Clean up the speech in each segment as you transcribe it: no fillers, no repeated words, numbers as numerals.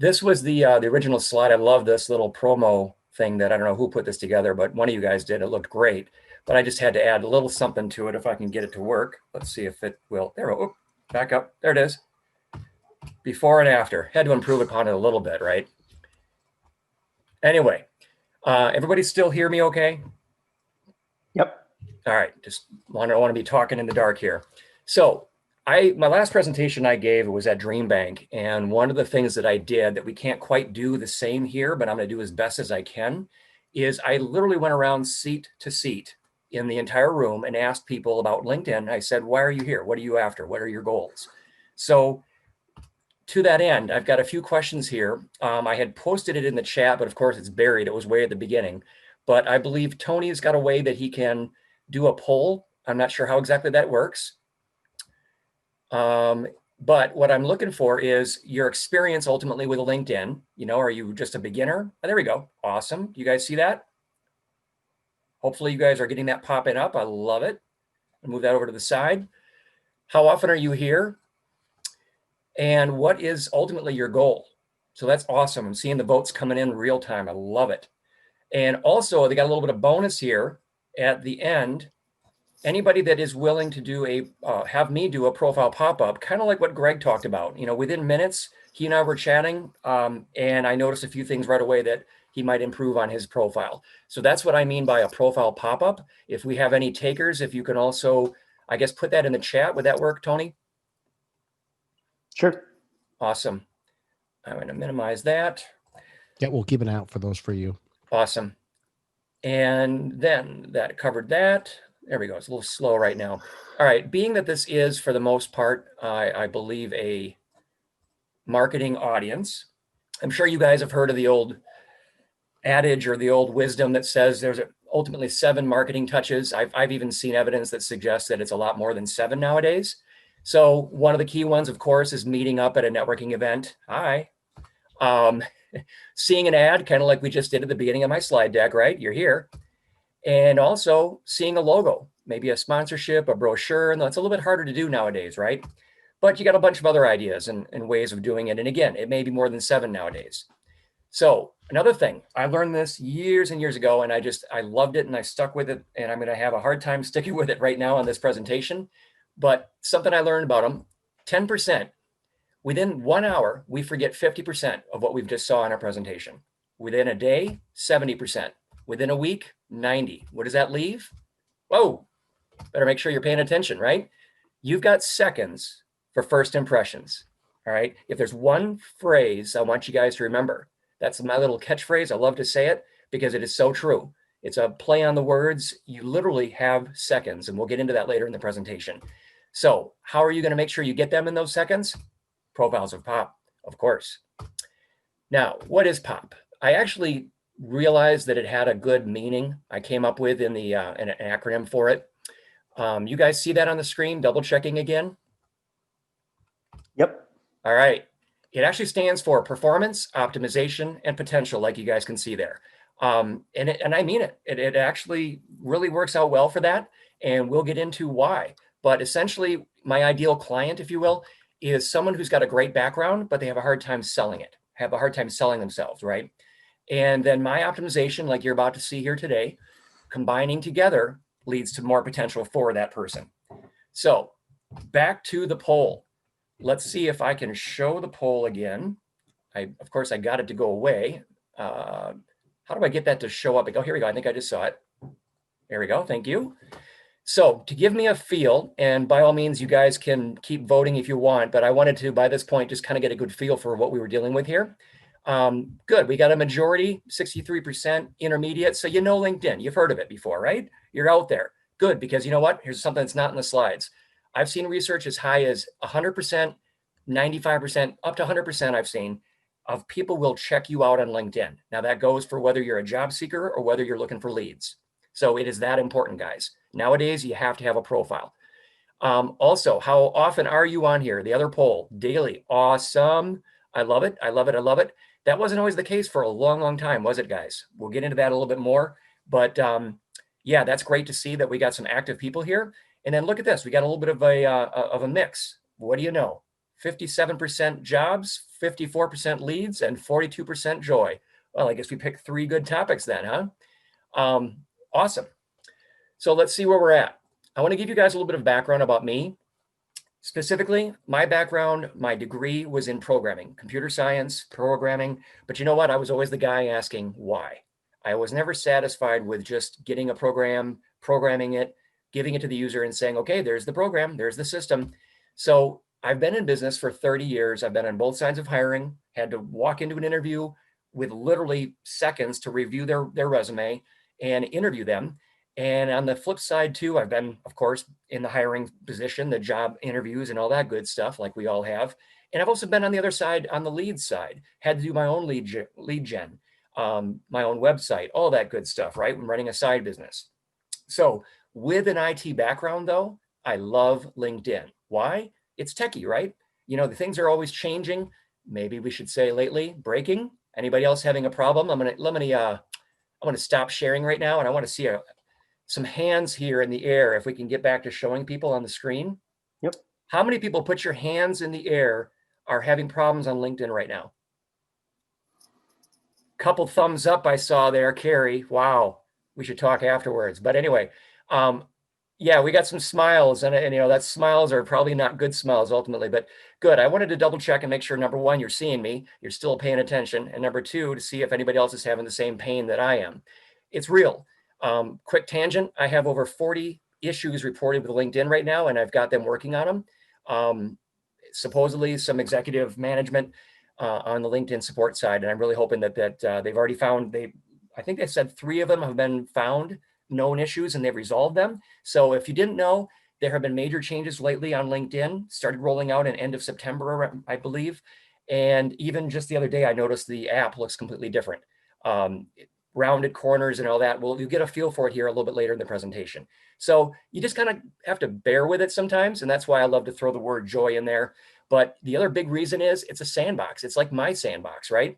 This was the original slide. I love this little promo thing that I don't know who put this together, but one of you guys did. It looked great, but I just had to add a little something to it if I can get it to work. Let's see if it will. There, oh, back up. There it is. Before and after. Had to improve upon it a little bit, right? Anyway, everybody still hear me okay? Yep. All right, just want to be talking in the dark here. So my last presentation I gave was at Dream Bank, and one of the things that I did that we can't quite do the same here, but I'm going to do as best as I can, is I literally went around seat to seat in the entire room and asked people about LinkedIn. I said, why are you here? What are you after? What are your goals? So to that end, I've got a few questions here. I had posted it in the chat, but of course it's buried. It was way at the beginning. But I believe Tony's got a way that he can do a poll. I'm not sure how exactly that works. But what I'm looking for is your experience ultimately with LinkedIn. You know, are you just a beginner? Oh, there we go. Awesome. You guys see that? Hopefully you guys are getting that popping up. I love it. I'll move that over to the side. How often are you here? And what is ultimately your goal? So that's awesome. I'm seeing the votes coming in real time. I love it. And also they got a little bit of bonus here at the end. Anybody that is willing to do have me do a profile pop-up, kind of like what Greg talked about, you know, within minutes, he and I were chatting, and I noticed a few things right away that he might improve on his profile. So that's what I mean by a profile pop-up. If we have any takers, if you can also, I guess, put that in the chat. Would that work, Tony? Sure. Awesome. I'm going to minimize that. Yeah, we'll keep an eye out for those for you. Awesome. And then that covered that. There we go. It's a little slow right now. All right. Being that this is, for the most part, I believe, a marketing audience, I'm sure you guys have heard of the old adage or the old wisdom that says there's ultimately 7 marketing touches. I've even seen evidence that suggests that it's a lot more than 7 nowadays. So one of the key ones, of course, is meeting up at a networking event. Hi. Seeing an ad, kind of like we just did at the beginning of my slide deck, right? You're here. And also seeing a logo, maybe a sponsorship, a brochure, and that's a little bit harder to do nowadays, right? But you got a bunch of other ideas and ways of doing it. And again, it may be more than 7 nowadays. So another thing, I learned this years and years ago, and I loved it and I stuck with it, and I'm going to have a hard time sticking with it right now on this presentation. But something I learned about them, 10%. Within 1 hour, we forget 50% of what we've just saw in our presentation. Within a day, 70%. Within a week, 90. What does that leave? Whoa, better make sure you're paying attention, right? You've got seconds for first impressions, all right? If there's one phrase I want you guys to remember, that's my little catchphrase. I love to say it because it is so true. It's a play on the words. You literally have seconds, and we'll get into that later in the presentation. So how are you going to make sure you get them in those seconds? Profiles of pop, of course. Now, what is pop? I actually realized that it had a good meaning I came up with in the an acronym for it. You guys see that on the screen? Double checking again. Yep. All right. It actually stands for performance, optimization, and potential, like you guys can see there. And I mean it. It actually really works out well for that, and we'll get into why. But essentially, my ideal client, if you will, is someone who's got a great background, but they have a hard time selling it, have a hard time selling themselves, right? And then my optimization, like you're about to see here today, combining together leads to more potential for that person. So back to the poll. Let's see if I can show the poll again. Of course, I got it to go away. How do I get that to show up? Oh, here we go. I think I just saw it. There we go. Thank you. So to give me a feel, and by all means, you guys can keep voting if you want, but I wanted to, by this point, just kind of get a good feel for what we were dealing with here. Good. We got a majority, 63% intermediate. So you know LinkedIn. You've heard of it before, right? You're out there. Good, because you know what? Here's something that's not in the slides. I've seen research as high as 100%, 95%, up to 100% I've seen of people will check you out on LinkedIn. Now that goes for whether you're a job seeker or whether you're looking for leads. So it is that important, guys. Nowadays, you have to have a profile. Also, how often are you on here? The other poll, daily. Awesome. I love it. I love it. I love it. That wasn't always the case for a long, long time, was it, guys? We'll get into that a little bit more. But yeah, that's great to see that we got some active people here. And then look at this. We got a little bit of a mix. What do you know? 57% jobs, 54% leads, and 42% joy. Well, I guess we picked 3 good topics then, huh? Awesome. So let's see where we're at. I want to give you guys a little bit of background about me. Specifically, my background, my degree was in programming, computer science, programming. But you know what? I was always the guy asking why. I was never satisfied with just getting a program, programming it, giving it to the user and saying, okay, there's the program, there's the system. So I've been in business for 30 years. I've been on both sides of hiring, had to walk into an interview with literally seconds to review their resume and interview them. And on the flip side too, I've been, of course, in the hiring position, the job interviews and all that good stuff like we all have. And I've also been on the other side, on the lead side, had to do my own lead gen, my own website, all that good stuff, right? I'm running a side business. So with an IT background though, I love LinkedIn. Why? It's techie, right? You know, the things are always changing. Maybe we should say lately, breaking. Anybody else having a problem? I'm gonna stop sharing right now, and I want to see some hands here in the air. If we can get back to showing people on the screen. Yep. How many people put your hands in the air are having problems on LinkedIn right now? Couple thumbs up I saw there, Carrie. Wow, we should talk afterwards. But anyway, yeah, we got some smiles, and you know, that smiles are probably not good smiles ultimately, but good. I wanted to double check and make sure, number one, you're seeing me, you're still paying attention, and number two, to see if anybody else is having the same pain that I am. It's real. Quick tangent, I have over 40 issues reported with LinkedIn right now, and I've got them working on them. Supposedly some executive management on the LinkedIn support side, and I'm really hoping that they've already found, I think they said 3 of them have been found, known issues, and they've resolved them. So if you didn't know, there have been major changes lately on LinkedIn, started rolling out in end of September, I believe. And even just the other day, I noticed the app looks completely different. Rounded corners and all that. Well, you get a feel for it here a little bit later in the presentation. So you just kind of have to bear with it sometimes. And that's why I love to throw the word joy in there. But the other big reason is it's a sandbox. It's like my sandbox, right?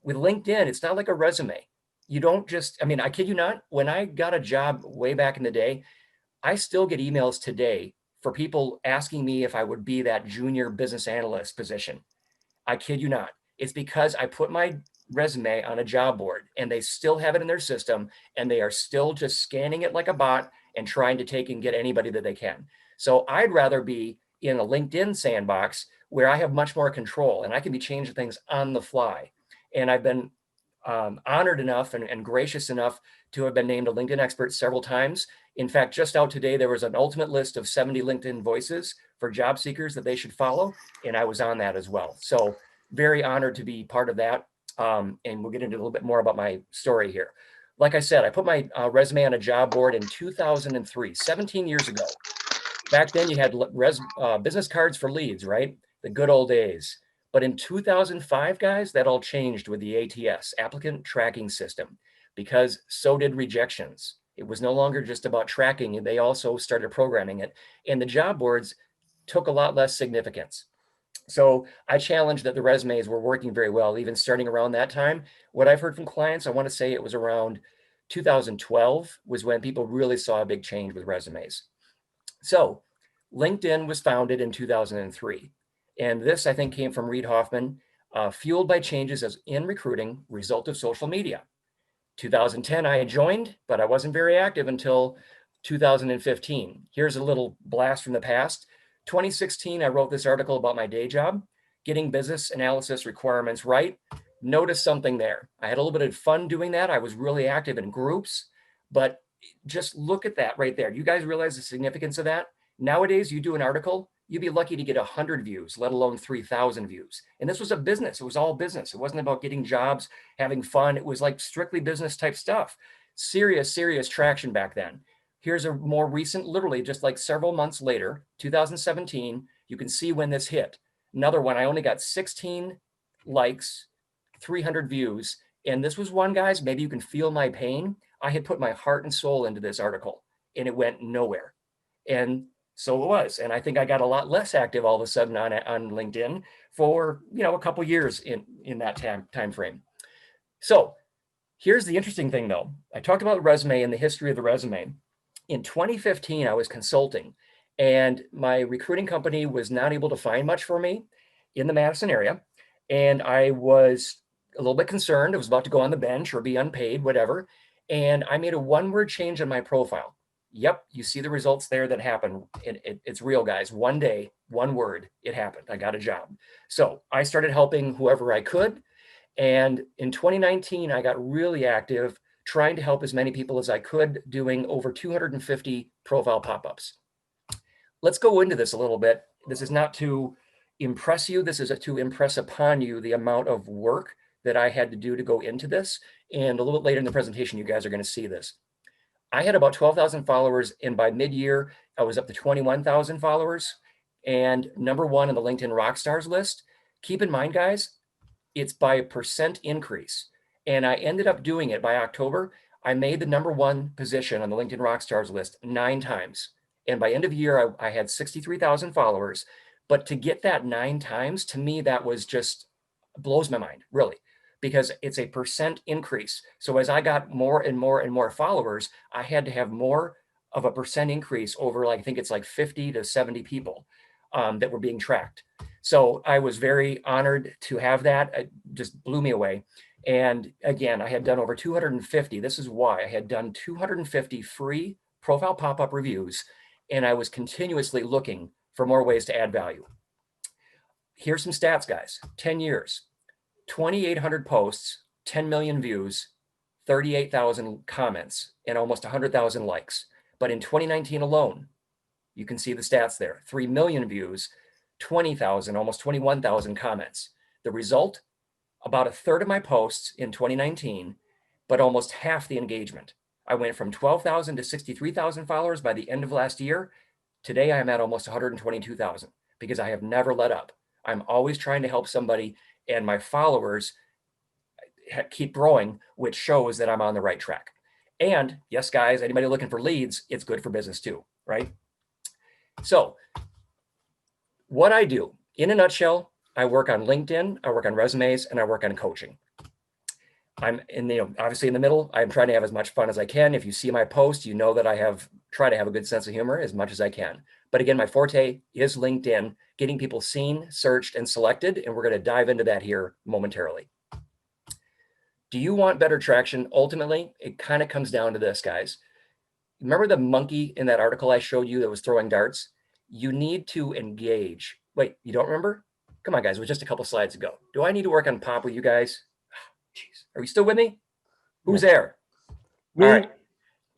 With LinkedIn, it's not like a resume. You don't just, I mean, I kid you not, when I got a job way back in the day, I still get emails today for people asking me if I would be that junior business analyst position. I kid you not. It's because I put my resume on a job board and they still have it in their system and they are still just scanning it like a bot and trying to take and get anybody that they can. So I'd rather be in a LinkedIn sandbox where I have much more control and I can be changing things on the fly. And I've been honored enough and gracious enough to have been named a LinkedIn expert several times. In fact, just out today, there was an ultimate list of 70 LinkedIn voices for job seekers that they should follow. And I was on that as well. So very honored to be part of that. And we'll get into a little bit more about my story here. Like I said, I put my resume on a job board in 2003, 17 years ago. Back then you had business cards for leads, right? The good old days. But in 2005, guys, that all changed with the ATS, applicant tracking system, because so did rejections. It was no longer just about tracking. They also started programming it. And the job boards took a lot less significance. So I challenged that the resumes were working very well, even starting around that time. What I've heard from clients, I want to say it was around 2012 was when people really saw a big change with resumes. So LinkedIn was founded in 2003. And this, I think, came from Reid Hoffman, fueled by changes as in recruiting, result of social media. 2010, I joined, but I wasn't very active until 2015. Here's a little blast from the past. 2016, I wrote this article about my day job, getting business analysis requirements right. Notice something there. I had a little bit of fun doing that. I was really active in groups, but just look at that right there. You guys realize the significance of that? Nowadays, you do an article, you'd be lucky to get 100 views, let alone 3,000 views. And this was a business. It was all business. It wasn't about getting jobs, having fun. It was like strictly business type stuff. Serious, serious traction back then. Here's a more recent, literally just like several months later, 2017, you can see when this hit. Another one, I only got 16 likes, 300 views. And this was one, guys, maybe you can feel my pain. I had put my heart and soul into this article and it went nowhere. And so it was. And I think I got a lot less active all of a sudden on LinkedIn for, you know, a couple years in that time frame. So here's the interesting thing though. I talked about the resume and the history of the resume. In 2015, I was consulting and my recruiting company was not able to find much for me. in the Madison area. And I was a little bit concerned. I was about to go on the bench or be unpaid, whatever. And I made a one-word change on my profile. Yep, you see the results there that happen. It's real, guys. One day, one word, it happened. I got a job. So I started helping whoever I could. And in 2019, I got really active, trying to help as many people as I could, doing over 250 profile pop-ups. Let's go into this a little bit. This is not to impress you. This is to impress upon you the amount of work that I had to do to go into this. And a little bit later in the presentation, you guys are going to see this. I had about 12,000 followers, and by mid-year, I was up to 21,000 followers and #1 on the LinkedIn Rockstars list. Keep in mind, guys, it's by % increase. And I ended up doing it by October. I made the #1 position on the LinkedIn Rockstars list 9 times. And by end of year, I had 63,000 followers. But to get that 9 times, to me, that was just blows my mind, really, because it's a % increase. So as I got more and more and more followers, I had to have more of a % increase over, like, I think it's like 50 to 70 people that were being tracked. So I was very honored to have that. It just blew me away. And again, I had done over 250. This is why I had done 250 free profile pop-up reviews, and I was continuously looking for more ways to add value. Here's some stats, guys. 10 years, 2,800 posts, 10 million views, 38,000 comments, and almost 100,000 likes. But in 2019 alone, you can see the stats there, 3 million views, 20,000, almost 21,000 comments. The result, about a third of my posts in 2019, but almost half the engagement. I went from 12,000 to 63,000 followers by the end of last year. Today, I'm at almost 122,000 because I have never let up. I'm always trying to help somebody, and my followers keep growing, which shows that I'm on the right track. And yes, guys, anybody looking for leads, it's good for business too, right? So what I do, in a nutshell, I work on LinkedIn, I work on resumes, and I work on coaching. I'm obviously in the middle. I'm trying to have as much fun as I can. If you see my post, you know that I try to have a good sense of humor as much as I can. But again, my forte is LinkedIn, getting people seen, searched, and selected. And we're going to dive into that here momentarily. Do you want better traction? Ultimately, it kind of comes down to this, guys. Remember the monkey in that article I showed you that was throwing darts? You need to engage. Wait, you don't remember? Come on, guys. It was just a couple slides ago. Do I need to work on pop with you guys? Jeez. Are you still with me? Who's there? Me. All right.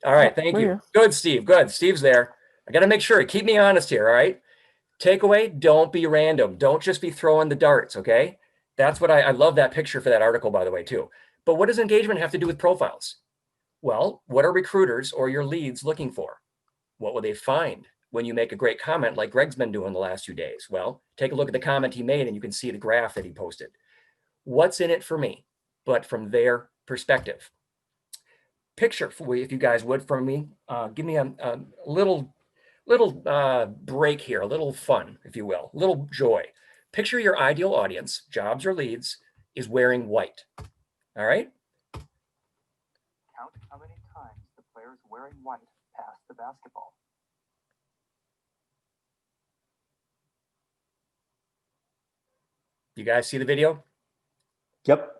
All right. Thank we're you. here. Good, Steve. Good. Steve's there. I got to make sure. Keep me honest here. All right. Takeaway, don't be random. Don't just be throwing the darts. Okay. That's what I love that picture for that article, by the way, too. But what does engagement have to do with profiles? Well, what are recruiters or your leads looking for? What will they find when you make a great comment like Greg's been doing the last few days? Well, take a look at the comment he made and you can see the graph that he posted. What's in it for me? But from their perspective. Picture, if you guys would, from me, give me a little break here, a little fun, if you will, a little joy. Picture your ideal audience, jobs or leads, is wearing white. All right? Count how many times the players wearing white pass the basketball. You guys see the video? Yep.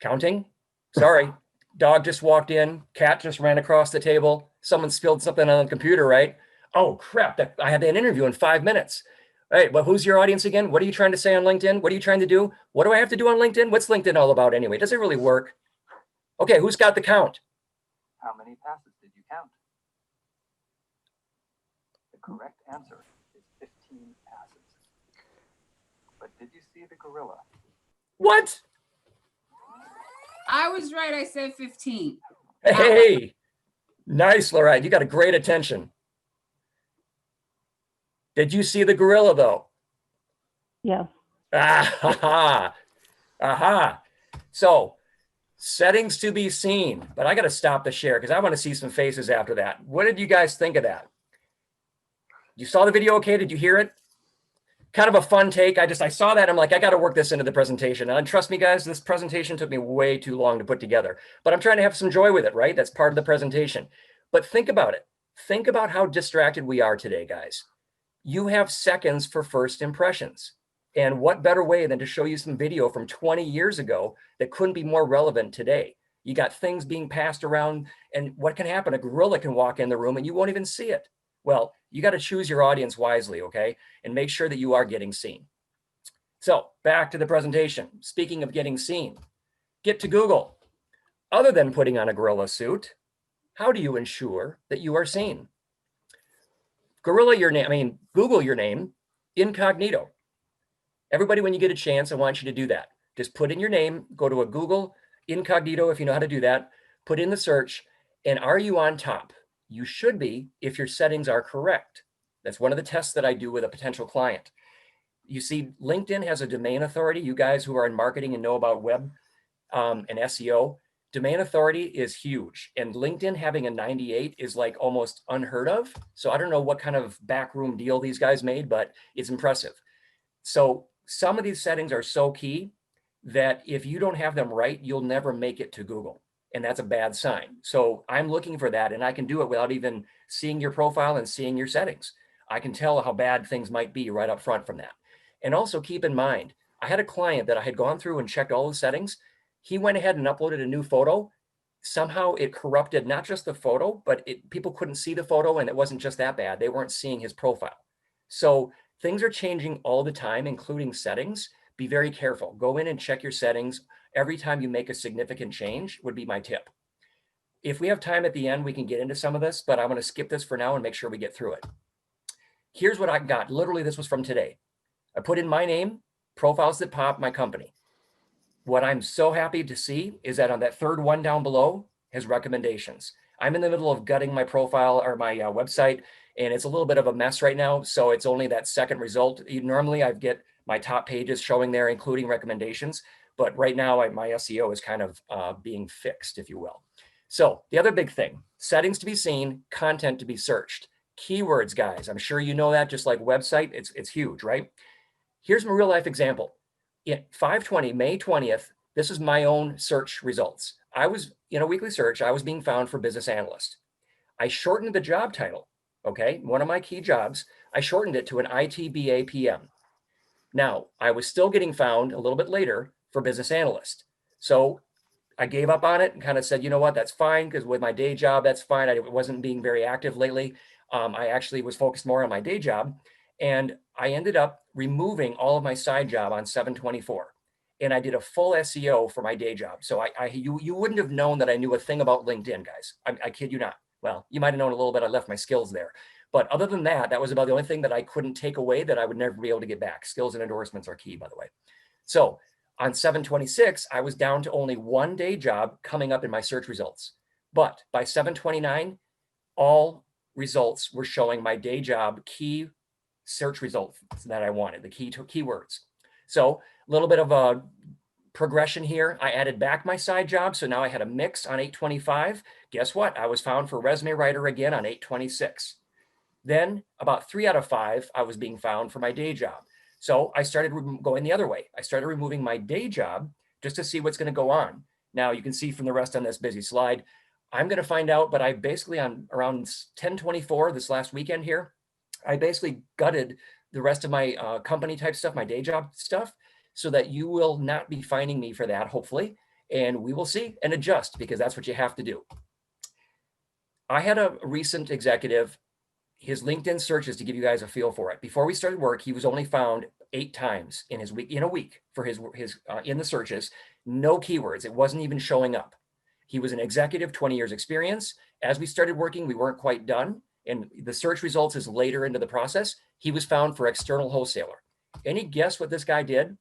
Counting? Sorry. Dog just walked in. Cat just ran across the table. Someone spilled something on the computer, right? Oh, crap. I had an interview in 5 minutes. All right, well, who's your audience again? What are you trying to say on LinkedIn? What are you trying to do? What do I have to do on LinkedIn? What's LinkedIn all about anyway? Does it really work? Okay, who's got the count? How many passes did you count? The correct answer is 15 passes. But did you see the gorilla? What? I was right. I said 15. Hey, nice, Lorette. You got a great attention. Did you see the gorilla, though? Yes. Aha. Aha. So, settings to be seen. But I got to stop the share because I want to see some faces after that. What did you guys think of that? You saw the video okay? Did you hear it? Kind of a fun take. I saw that. I'm like, I got to work this into the presentation. And trust me, guys, this presentation took me way too long to put together. But I'm trying to have some joy with it, right? That's part of the presentation. But think about it. Think about how distracted we are today, guys. You have seconds for first impressions. And what better way than to show you some video from 20 years ago that couldn't be more relevant today? You got things being passed around, and what can happen? A gorilla can walk in the room and you won't even see it. Well, you got to choose your audience wisely, okay? And make sure that you are getting seen. So back to the presentation. Speaking of getting seen, get to Google. Other than putting on a gorilla suit, how do you ensure that you are seen? Google your name incognito. Everybody, when you get a chance, I want you to do that. Just put in your name, go to a Google incognito if you know how to do that, put in the search, and are you on top? You should be if your settings are correct. That's one of the tests that I do with a potential client. You see, LinkedIn has a domain authority. You guys who are in marketing and know about web and SEO, domain authority is huge. And LinkedIn having a 98 is like almost unheard of. So I don't know what kind of backroom deal these guys made, but it's impressive. So some of these settings are so key that if you don't have them right, you'll never make it to Google. And that's a bad sign. So I'm looking for that, and I can do it without even seeing your profile and seeing your settings. I can tell how bad things might be right up front from that. And also keep in mind, I had a client that I had gone through and checked all the settings. He went ahead and uploaded a new photo. Somehow it corrupted not just the photo, but people couldn't see the photo, and it wasn't just that bad. They weren't seeing his profile. So things are changing all the time, including settings. Be very careful. Go in and check your settings every time you make a significant change would be my tip. If we have time at the end, we can get into some of this, but I'm going to skip this for now and make sure we get through it. Here's what I got. Literally, this was from today. I put in my name, profiles that pop, my company. What I'm so happy to see is that on that third one down below has recommendations. I'm in the middle of gutting my profile or my website, and it's a little bit of a mess right now. So it's only that second result. Normally I get my top pages showing there, including recommendations. But right now my SEO is kind of being fixed, if you will. So the other big thing, settings to be seen, content to be searched. Keywords, guys, I'm sure you know that, just like website, it's huge, right? Here's my real life example. In 5/20, May 20th, this is my own search results. I was in a weekly search, I was being found for business analyst. I shortened the job title, okay? One of my key jobs, I shortened it to an ITBA PM. Now, I was still getting found a little bit later for business analyst. So I gave up on it and kind of said, you know what, that's fine, because with my day job, that's fine. I wasn't being very active lately. I actually was focused more on my day job. And I ended up removing all of my side job on 7/24. And I did a full SEO for my day job. So you wouldn't have known that I knew a thing about LinkedIn, guys. I kid you not. Well, you might have known a little bit. I left my skills there. But other than that, that was about the only thing that I couldn't take away that I would never be able to get back. Skills and endorsements are key, by the way. So on 7/26, I was down to only one day job coming up in my search results. But by 7/29, all results were showing my day job key search results that I wanted, the keywords. So a little bit of a progression here. I added back my side job. So now I had a mix on 8/25. Guess what? I was found for resume writer again on 8/26. Then about 3 out of 5, I was being found for my day job. So I started going the other way. I started removing my day job just to see what's going to go on. Now you can see from the rest on this busy slide, I'm going to find out, but I basically on around 10/24 this last weekend here, I basically gutted the rest of my company type stuff, my day job stuff, so that you will not be finding me for that, hopefully. And we will see and adjust, because that's what you have to do. I had a recent executive, his LinkedIn searches, to give you guys a feel for it. Before we started work, he was only found 8 times in a week for his in the searches, no keywords. It wasn't even showing up. He was an executive, 20 years experience. As we started working, we weren't quite done. And the search results is later into the process. He was found for external wholesaler. Any guess what this guy did?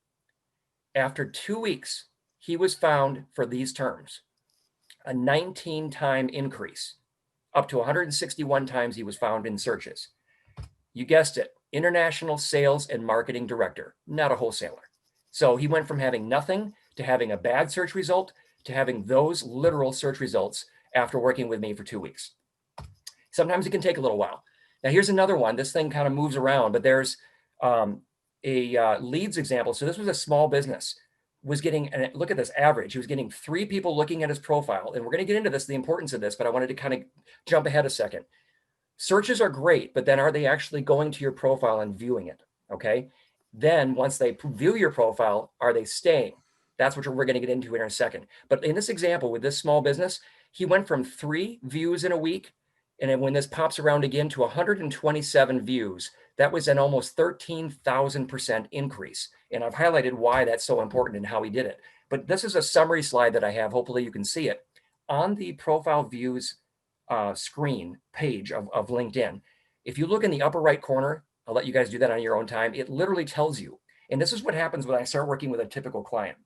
After 2 weeks, he was found for these terms, a 19-time increase. Up to 161 times he was found in searches. You guessed it, international sales and marketing director, not a wholesaler. So he went from having nothing to having a bad search result to having those literal search results after working with me for 2 weeks. Sometimes it can take a little while. Now here's another one. This thing kind of moves around, but there's a leads example. So this was a small business, was getting, and look at this average. He was getting 3 people looking at his profile. And we're going to get into this, the importance of this, but I wanted to kind of jump ahead a second. Searches are great, but then are they actually going to your profile and viewing it? Okay. Then once they view your profile, are they staying? That's what we're going to get into in a second. But in this example with this small business, he went from 3 views in a week. And then when this pops around again to 127 views, that was an almost 13,000% increase. And I've highlighted why that's so important and how he did it. But this is a summary slide that I have. Hopefully you can see it. On the profile views screen page of LinkedIn, if you look in the upper right corner, I'll let you guys do that on your own time. It literally tells you. And this is what happens when I start working with a typical client.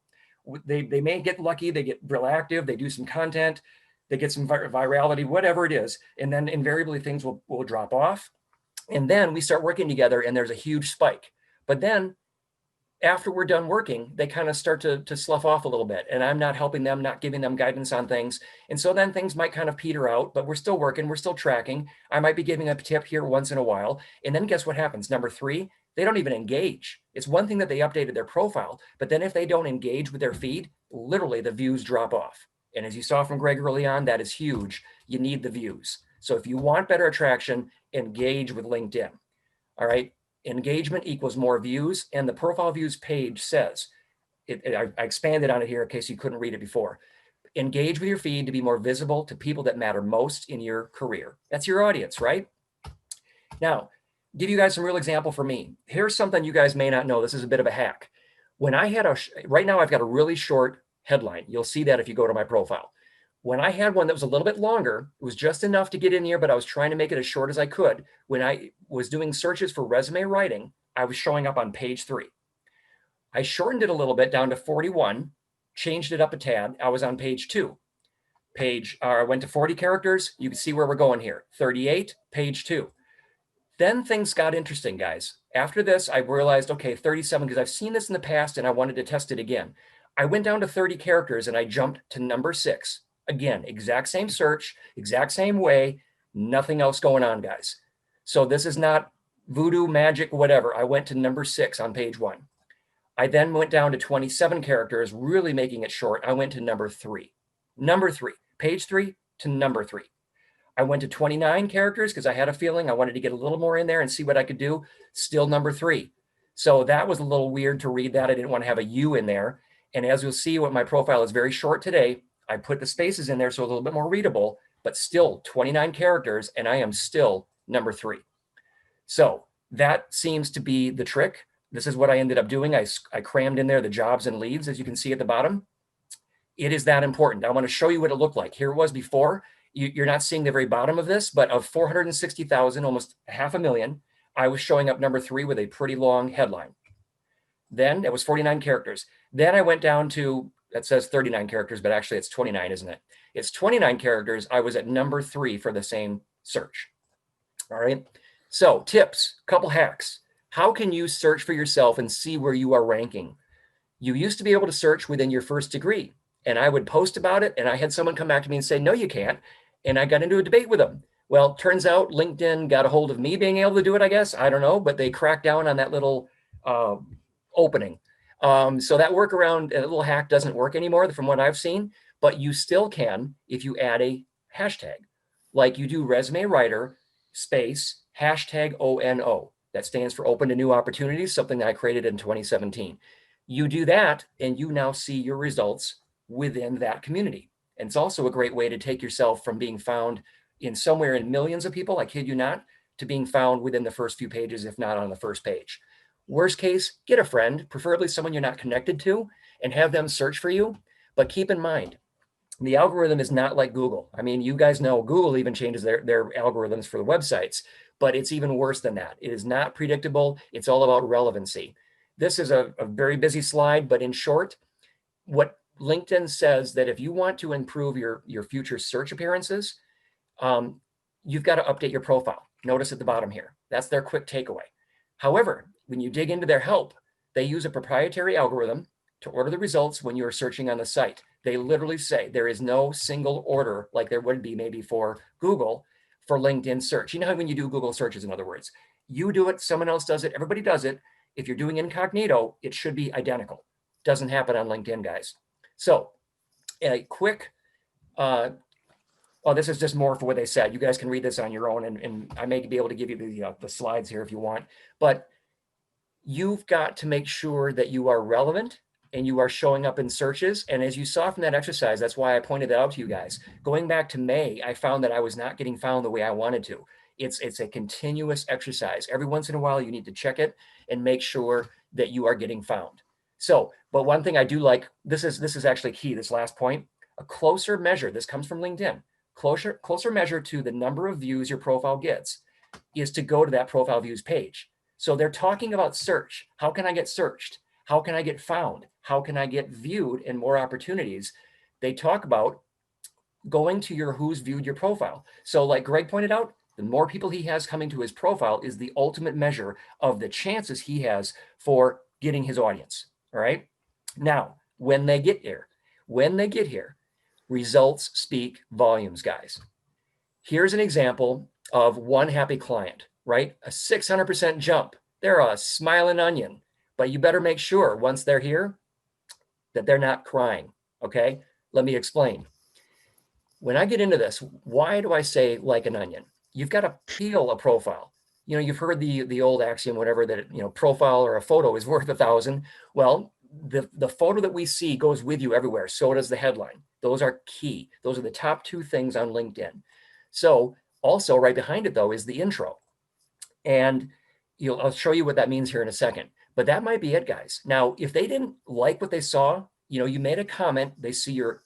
They may get lucky, they get real active, they do some content, they get some virality, whatever it is. And then invariably things will drop off. And then we start working together and there's a huge spike. But then after we're done working, they kind of start to slough off a little bit. And I'm not helping them, not giving them guidance on things. And so then things might kind of peter out, but we're still working, we're still tracking. I might be giving a tip here once in a while. And then guess what happens? Number 3, they don't even engage. It's one thing that they updated their profile, but then if they don't engage with their feed, literally the views drop off. And as you saw from Greg early on, that is huge. You need the views. So if you want better attraction, engage with LinkedIn. All right. Engagement equals more views. And the profile views page says, I expanded on it here in case you couldn't read it before. Engage with your feed to be more visible to people that matter most in your career. That's your audience, right? Now, give you guys some real example for me. Here's something you guys may not know. This is a bit of a hack. When I had right now I've got a really short headline. You'll see that if you go to my profile. When I had one that was a little bit longer, it was just enough to get in here, but I was trying to make it as short as I could. When I was doing searches for resume writing, I was showing up on page 3. I shortened it a little bit down to 41, changed it up a tad. I was on page 2. I went to 40 characters. You can see where we're going here. 38, page 2. Then things got interesting, guys. After this, I realized, okay, 37, because I've seen this in the past and I wanted to test it again. I went down to 30 characters and I jumped to number 6. Again, exact same search, exact same way, nothing else going on, guys. So this is not voodoo, magic, whatever. I went to number 6 on page 1. I then went down to 27 characters, really making it short. I went to number 3. Number 3, page 3 to number 3. I went to 29 characters because I had a feeling I wanted to get a little more in there and see what I could do. Still number 3. So that was a little weird to read that. I didn't want to have a U in there. And as you'll see, what my profile is very short today. I put the spaces in there so a little bit more readable, but still 29 characters, and I am still number 3. So that seems to be the trick. This is what I ended up doing. I crammed in there the jobs and leads, as you can see at the bottom. It is that important. I want to show you what it looked like. Here it was before. You're not seeing the very bottom of this, but of 460,000, almost 500,000, I was showing up number 3 with a pretty long headline. Then it was 49 characters. Then I went down to, that says 39 characters, but actually it's 29, isn't it? It's 29 characters. I was at number 3 for the same search. All right. So tips, couple hacks. How can you search for yourself and see where you are ranking? You used to be able to search within your first degree, and I would post about it. And I had someone come back to me and say, no, you can't. And I got into a debate with them. Well, turns out LinkedIn got a hold of me being able to do it, I guess. I don't know, but they cracked down on that little opening. So that workaround, a little hack doesn't work anymore from what I've seen, but you still can if you add a hashtag, like you do resume writer space hashtag ONO. That stands for open to new opportunities, something that I created in 2017. You do that and you now see your results within that community. And it's also a great way to take yourself from being found in somewhere in millions of people, I kid you not, to being found within the first few pages, if not on the first page. Worst case, get a friend, preferably someone you're not connected to, and have them search for you. But keep in mind, the algorithm is not like Google. I mean, you guys know Google even changes their algorithms for the websites, but it's even worse than that. It is not predictable. It's all about relevancy. This is a very busy slide, but in short, what LinkedIn says that if you want to improve your future search appearances, you've got to update your profile. Notice at the bottom here, that's their quick takeaway. However, when you dig into their help, they use a proprietary algorithm to order the results when you're searching on the site. They literally say there is no single order like there would be maybe for Google for LinkedIn search. You know how when you do Google searches, in other words, you do it, someone else does it, everybody does it. If you're doing incognito, it should be identical. Doesn't happen on LinkedIn, guys. So a quick Oh, this is just more for what they said. You guys can read this on your own, and I may be able to give you the slides here if you want. But you've got to make sure that you are relevant and you are showing up in searches. And as you saw from that exercise, that's why I pointed that out to you guys. Going back to May, I found that I was not getting found the way I wanted to. It's a continuous exercise. Every once in a while, you need to check it and make sure that you are getting found. So, but one thing I do like, this is actually key, this last point, a closer measure, this comes from LinkedIn, closer measure to the number of views your profile gets is to go to that profile views page. So they're talking about search. How can I get searched? How can I get found? How can I get viewed and more opportunities? They talk about going to your who's viewed your profile. So like Greg pointed out, the more people he has coming to his profile is the ultimate measure of the chances he has for getting his audience. All right. Now, when they get here, results speak volumes, guys. Here's an example of one happy client, right? A 600% jump. They're a smiling onion, but you better make sure once they're here that they're not crying. Okay. Let me explain. When I get into this, why do I say like an onion? You've got to peel a profile. You know, you've heard the old axiom, whatever, that, you know, profile or a photo is worth 1,000. Well, the photo that we see goes with you everywhere. So does the headline. Those are key. Those are the top two things on LinkedIn. So also right behind it though is the intro. And I'll show you what that means here in a second, but that might be it, guys. Now, if they didn't like what they saw, you know, you made a comment, they see your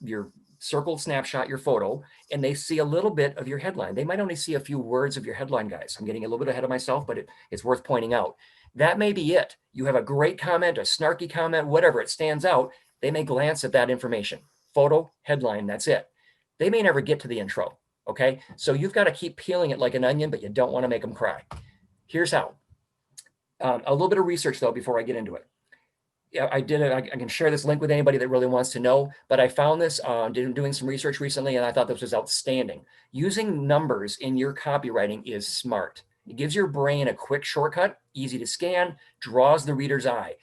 circled snapshot, your photo, and they see a little bit of your headline. They might only see a few words of your headline, guys. I'm getting a little bit ahead of myself, but it's worth pointing out. That may be it. You have a great comment, a snarky comment, whatever, it stands out. They may glance at that information. Photo, headline, that's it. They may never get to the intro, okay? So you've got to keep peeling it like an onion, but you don't want to make them cry. Here's how. A little bit of research, though, before I get into it. I did it. I can share this link with anybody that really wants to know, but I found this doing some research recently, and I thought this was outstanding. Using numbers in your copywriting is smart. It gives your brain a quick shortcut, easy to scan, draws the reader's eye.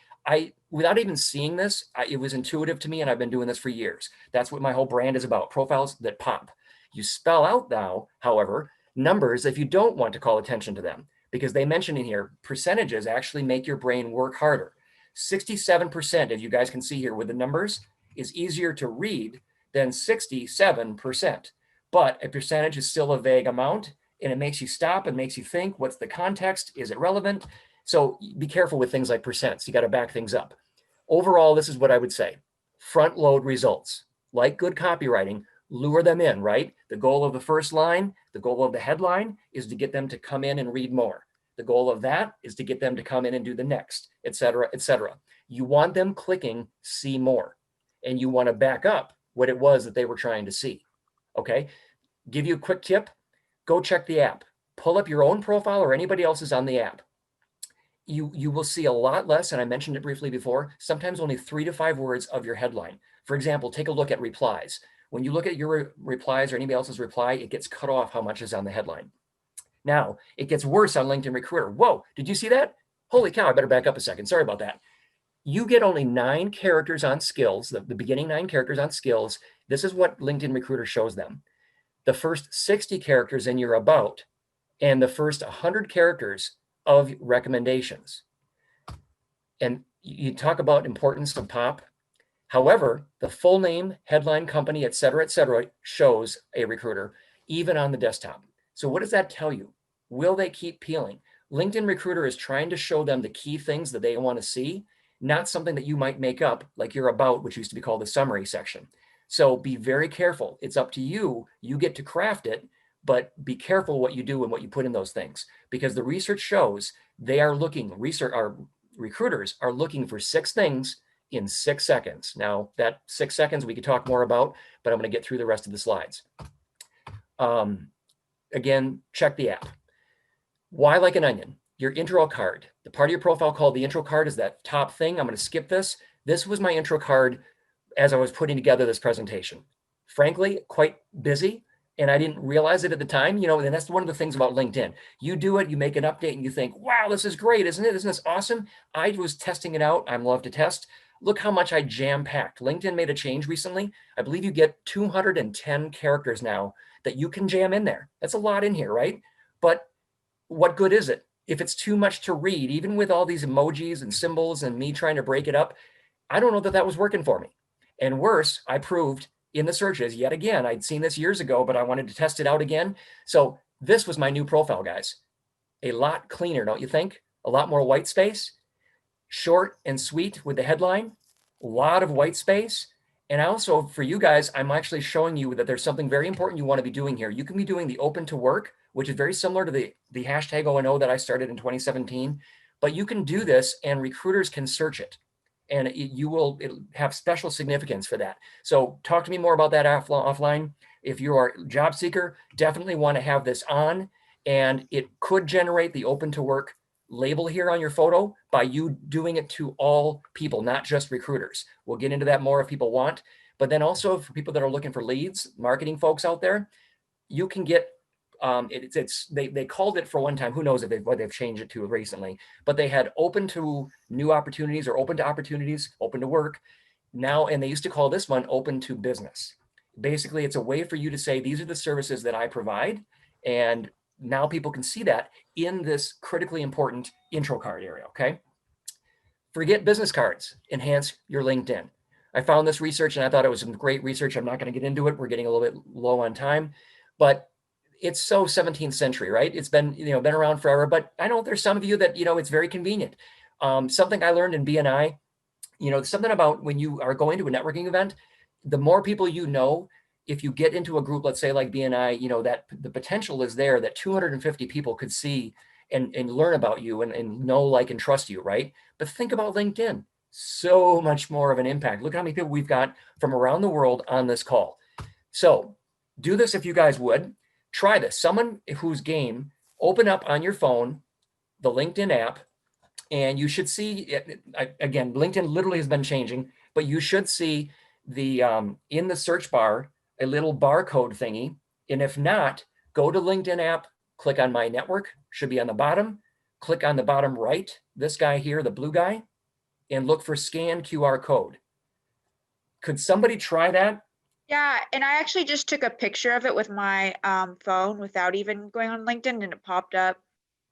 Without even seeing this, it was intuitive to me, and I've been doing this for years. That's what my whole brand is about, profiles that pop. You spell out now, however, numbers if you don't want to call attention to them, because they mention in here, percentages actually make your brain work harder. 67%, as you guys can see here with the numbers, is easier to read than 67%. But a percentage is still a vague amount, and it makes you stop and makes you think, what's the context? Is it relevant? So be careful with things like percents. You got to back things up. Overall, this is what I would say. Front load results. Like good copywriting, lure them in, right? The goal of the first line, the goal of the headline is to get them to come in and read more. The goal of that is to get them to come in and do the next, et cetera, et cetera. You want them clicking see more, and you want to back up what it was that they were trying to see. Okay. Give you a quick tip. Go check the app. Pull up your own profile or anybody else's on the app. You will see a lot less, and I mentioned it briefly before, sometimes only 3 to 5 words of your headline. For example, take a look at replies. When you look at your replies or anybody else's reply, it gets cut off how much is on the headline. Now, it gets worse on LinkedIn Recruiter. Whoa, did you see that? Holy cow, I better back up a second. Sorry about that. You get only 9 characters on skills, the beginning 9 characters on skills. This is what LinkedIn Recruiter shows them. The first 60 characters in your about, and the first 100 characters of recommendations. And you talk about importance of pop. However, the full name, headline, company, et cetera, shows a recruiter, even on the desktop. So what does that tell you? Will they keep peeling? LinkedIn Recruiter is trying to show them the key things that they want to see, not something that you might make up, like your about, which used to be called the summary section. So be very careful. It's up to you. You get to craft it, but be careful what you do and what you put in those things, because the research shows they are looking, our recruiters are looking for 6 things in 6 seconds. Now that 6 seconds we could talk more about, but I'm going to get through the rest of the slides. Again, check the app. Why like an onion? Your intro card, the part of your profile called the intro card is that top thing. I'm going to skip this. This was my intro card as I was putting together this presentation. Frankly, quite busy, and I didn't realize it at the time. You know, and that's one of the things about LinkedIn. You do it, you make an update, and you think, wow, this is great, isn't it? Isn't this awesome? I was testing it out. I love to test. Look how much I jam-packed. LinkedIn made a change recently. I believe you get 210 characters now that you can jam in there. That's a lot in here, right? But what good is it? If it's too much to read, even with all these emojis and symbols and me trying to break it up, I don't know that that was working for me. And worse, I proved in the searches yet again, I'd seen this years ago, but I wanted to test it out again. So this was my new profile, guys. A lot cleaner, don't you think? A lot more white space, short and sweet with the headline, a lot of white space. And also for you guys, I'm actually showing you that there's something very important you want to be doing here. You can be doing the open to work, which is very similar to the hashtag O&O that I started in 2017, but you can do this and recruiters can search it. And it'll have special significance for that. So talk to me more about that offline. If you are a job seeker, definitely want to have this on, and it could generate the open to work label here on your photo by you doing it to all people, not just recruiters. We'll get into that more if people want, but then also for people that are looking for leads, marketing folks out there, you can get they called it for one time, who knows if what they've changed it to recently, but they had open to new opportunities or open to opportunities, open to work now. And they used to call this one open to business. Basically, it's a way for you to say, these are the services that I provide. And now people can see that in this critically important intro card area. Okay. Forget business cards, enhance your LinkedIn. I found this research and I thought it was some great research. I'm not going to get into it. We're getting a little bit low on time, but it's so 17th century, right? It's been, been around forever, but I know there's some of you that, it's very convenient. Something I learned in BNI, something about when you are going to a networking event, the more people if you get into a group, let's say like BNI, that the potential is there that 250 people could see and learn about you and know, like, and trust you, right? But think about LinkedIn, so much more of an impact. Look how many people we've got from around the world on this call. So do this if you guys would. Try this. Someone who's game, open up on your phone the LinkedIn app, and you should see, again, LinkedIn literally has been changing, but you should see the in the search bar, a little barcode thingy. And if not, go to LinkedIn app, click on My Network, should be on the bottom, click on the bottom right, this guy here, the blue guy, and look for scan QR code. Could somebody try that? Yeah, and I actually just took a picture of it with my phone without even going on LinkedIn, and it popped up.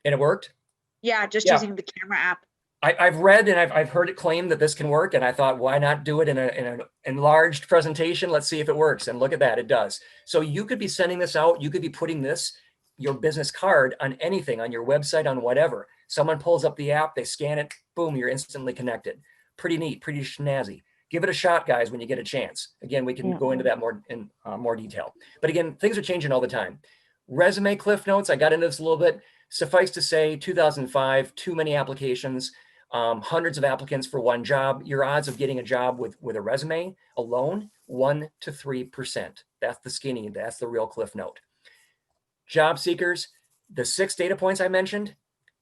And it worked? Yeah, just Yeah. using the camera app. I've read and I've heard it claimed that this can work, and I thought, why not do it in an enlarged presentation? Let's see if it works. And look at that, it does. So you could be sending this out. You could be putting this, your business card, on anything, on your website, on whatever. Someone pulls up the app, they scan it, boom, you're instantly connected. Pretty neat, pretty snazzy. Give it a shot, guys, when you get a chance. Again, we can go into that more in more detail. But again, things are changing all the time. Resume cliff notes, I got into this a little bit. Suffice to say, 2005, too many applications, hundreds of applicants for one job. Your odds of getting a job with a resume alone, 1 to 3%. That's the skinny, that's the real cliff note. Job seekers, the 6 data points I mentioned,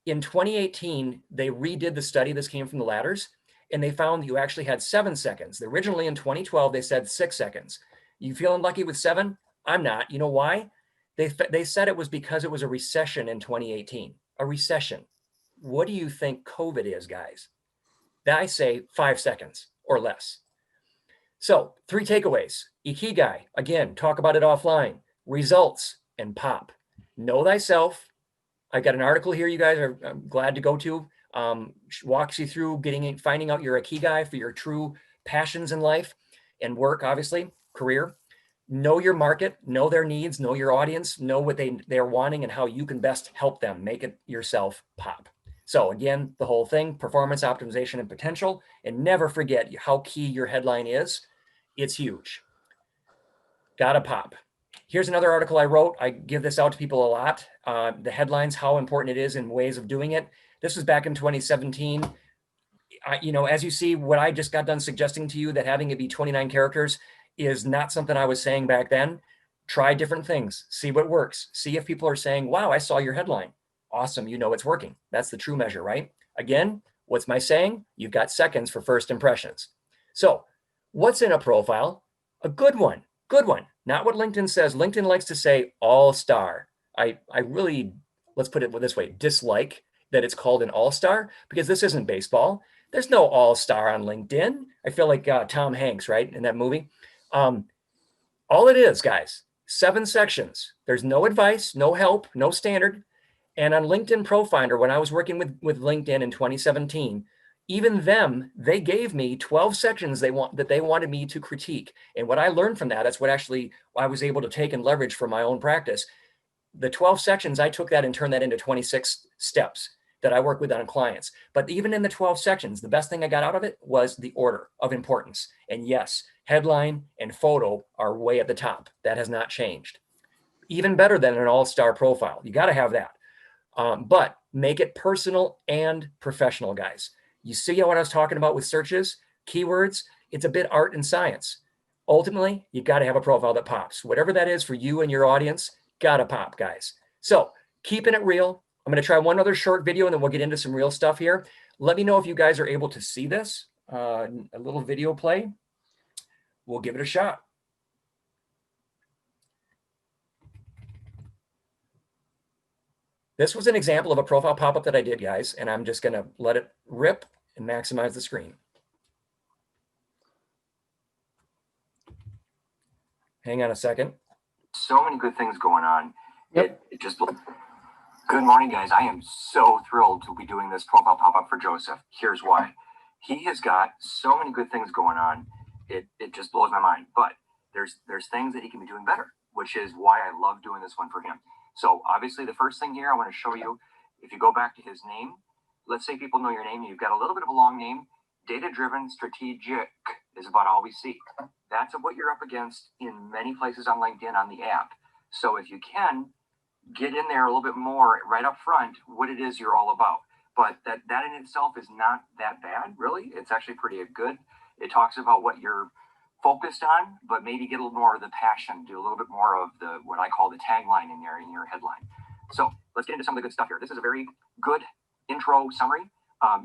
in 2018, they redid the study. This came from the ladders. And they found you actually had 7 seconds. Originally in 2012, they said 6 seconds. You feeling lucky with 7? I'm not. You know why? They said it was because it was a recession in 2018. A recession. What do you think COVID is, guys? I say 5 seconds or less. So 3 takeaways. Ikigai, again, talk about it offline. Results and pop. Know thyself. I got an article here you guys are glad to go to. Walks you through finding out your ikigai for your true passions in life and work, obviously, career. Know your market, know their needs, know your audience, know what they're wanting and how you can best help them make it yourself pop. So again, the whole thing, performance, optimization, and potential. And never forget how key your headline is. It's huge. Gotta pop. Here's another article I wrote. I give this out to people a lot. The headlines, how important it is and ways of doing it. This was back in 2017. As you see, what I just got done suggesting to you, that having it be 29 characters is not something I was saying back then. Try different things, see what works. See if people are saying, wow, I saw your headline. Awesome, it's working. That's the true measure, right? Again, what's my saying? You've got seconds for first impressions. So what's in a profile? A good one, Not what LinkedIn says. LinkedIn likes to say all-star. I really, let's put it this way, dislike that it's called an all-star, because this isn't baseball. There's no all-star on LinkedIn. I feel like Tom Hanks, right, in that movie. All it is, guys, 7 sections. There's no advice, no help, no standard. And on LinkedIn Profiler, when I was working with LinkedIn in 2017, even them, they gave me 12 sections that they wanted me to critique. And what I learned from that, that's what actually I was able to take and leverage for my own practice. The 12 sections, I took that and turned that into 26 steps that I work with on clients. But even in the 12 sections, the best thing I got out of it was the order of importance. And yes, headline and photo are way at the top. That has not changed. Even better than an all-star profile. You got to have that. But make it personal and professional, guys. You see what I was talking about with searches, keywords? It's a bit art and science. Ultimately, you've got to have a profile that pops. Whatever that is for you and your audience, gotta pop, guys. So keeping it real. I'm going to try one other short video and then we'll get into some real stuff here. Let me know if you guys are able to see this. A little video play. We'll give it a shot. This was an example of a profile pop-up that I did, guys, and I'm just going to let it rip and maximize the screen. Hang on a second. So many good things going on. Yep. It just, good morning, guys. I am so thrilled to be doing this profile pop-up for Joseph. Here's why. He has got so many good things going on. It just blows my mind. But there's things that he can be doing better, which is why I love doing this one for him. So obviously the first thing here I want to show you, if you go back to his name, let's say people know your name, you've got a little bit of a long name. Data-driven strategic is about all we see. That's what you're up against in many places on LinkedIn on the app. So if you can, get in there a little bit more right up front, what it is you're all about. But that in itself is not that bad, really. It's actually pretty good. It talks about what you're focused on, but maybe get a little more of the passion, do a little bit more of the, what I call the tagline in there in your headline. So let's get into some of the good stuff here. This is a very good intro summary.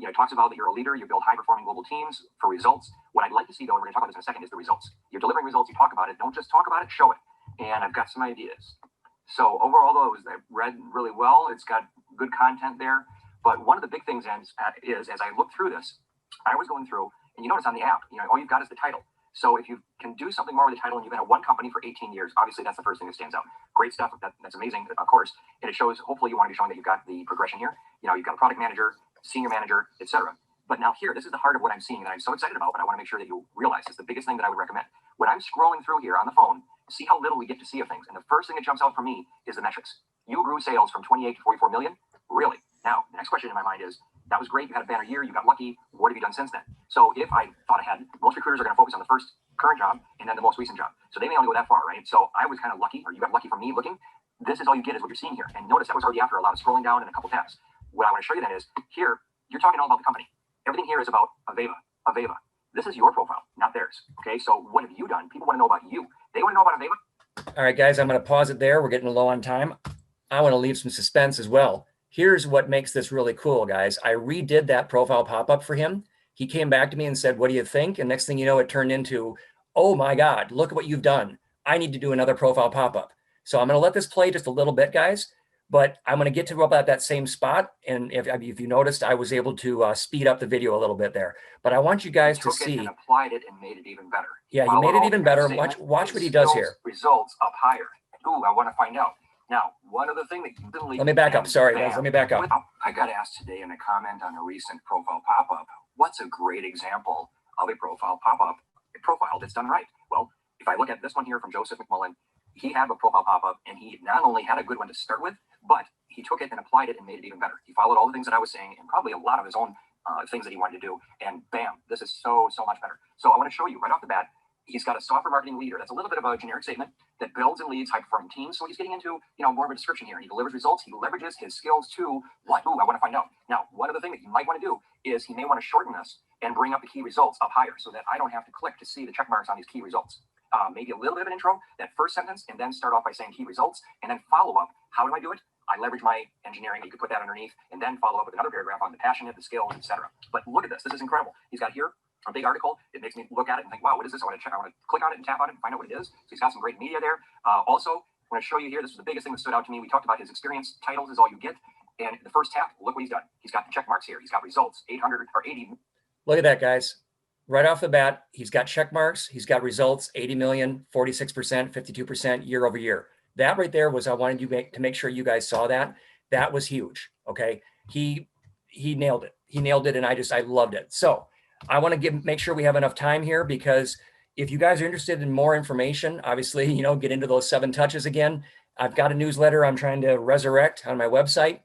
It talks about that you're a leader, you build high-performing global teams for results. What I'd like to see, though, and we're going to talk about this in a second, is the results. You're delivering results, you talk about it. Don't just talk about it, show it. And I've got some ideas. So overall, though, I read really well. It's got good content there. But one of the big things is, as I looked through this, I was going through, and you notice on the app, all you've got is the title. So if you can do something more with the title and you've been at one company for 18 years, obviously that's the first thing that stands out. Great stuff. That's amazing, of course. And it shows, hopefully you want to be showing that you've got the progression here. You've got a product manager, senior manager, etc. But now here, this is the heart of what I'm seeing that I'm so excited about, but I want to make sure that you realize it's the biggest thing that I would recommend. When I'm scrolling through here on the phone, see how little we get to see of things. And the first thing that jumps out for me is the metrics. You grew sales from 28 to 44 million. Really? Now, the next question in my mind is, that was great. You had a banner year. You got lucky. What have you done since then? So if I thought ahead, most recruiters are going to focus on the first current job and then the most recent job. So they may only go that far, right? So I was kind of lucky, or you got lucky from me looking. This is all you get is what you're seeing here. And notice that was already after a lot of scrolling down and a couple tabs. What I want to show you then is here, you're talking all about the company. Everything here is about Aveva. This is your profile, not theirs. Okay, so what have you done? People want to know about you. They want to know about Aveva. All right, guys, I'm going to pause it there. We're getting low on time. I want to leave some suspense as well. Here's what makes this really cool, guys. I redid that profile pop-up for him. He came back to me and said, what do you think? And next thing you know, it turned into, oh my God, look at what you've done. I need to do another profile pop-up. So I'm going to let this play just a little bit, guys, but I'm going to get to about that same spot. And if you noticed, I was able to speed up the video a little bit there. But I want you guys to see. And applied it and made it even better. Yeah, he made it even better. Watch what he does here. Results up higher. Ooh, I want to find out. Now, one other thing that you didn't leave. Let me back up. Sorry, guys. Let me back up. I got asked today in a comment on a recent profile pop-up, what's a great example of a profile pop-up, a profile that's done right? Well, if I look at this one here from Joseph McMullen, he had a profile pop-up and he not only had a good one to start with, but he took it and applied it and made it even better. He followed all the things that I was saying and probably a lot of his own things that he wanted to do. And bam, this is so much better. So I want to show you right off the bat, he's got a software marketing leader. That's a little bit of a generic statement that builds and leads high-performing teams. So he's getting into, more of a description here. He delivers results. He leverages his skills to what? Ooh, I want to find out. Now, one other thing that you might want to do is he may want to shorten this and bring up the key results up higher so that I don't have to click to see the check marks on these key results. Maybe a little bit of an intro, that first sentence, and then start off by saying key results, and then follow up. How do I do it? I leverage my engineering. You could put that underneath, and then follow up with another paragraph on the passionate, the skills, etc. But look at this. This is incredible. He's got here a big article. It makes me look at it and think, wow, what is this? I want to check. I want to click on it and tap on it and find out what it is. So he's got some great media there. Also, I want to show you here. This was the biggest thing that stood out to me. We talked about his experience. Titles is all you get. And the first tap, look what he's done. He's got the check marks here. He's got results, 800 or 80 Look at that, guys. Right off the bat, he's got check marks. He's got results, 80 million, 46%, 52% year over year. That right there was, I wanted you to make sure you guys saw that. That was huge. Okay. He nailed it. He nailed it. And I loved it. So I want to make sure we have enough time here, because if you guys are interested in more information, obviously, get into those 7 touches again. I've got a newsletter I'm trying to resurrect on my website.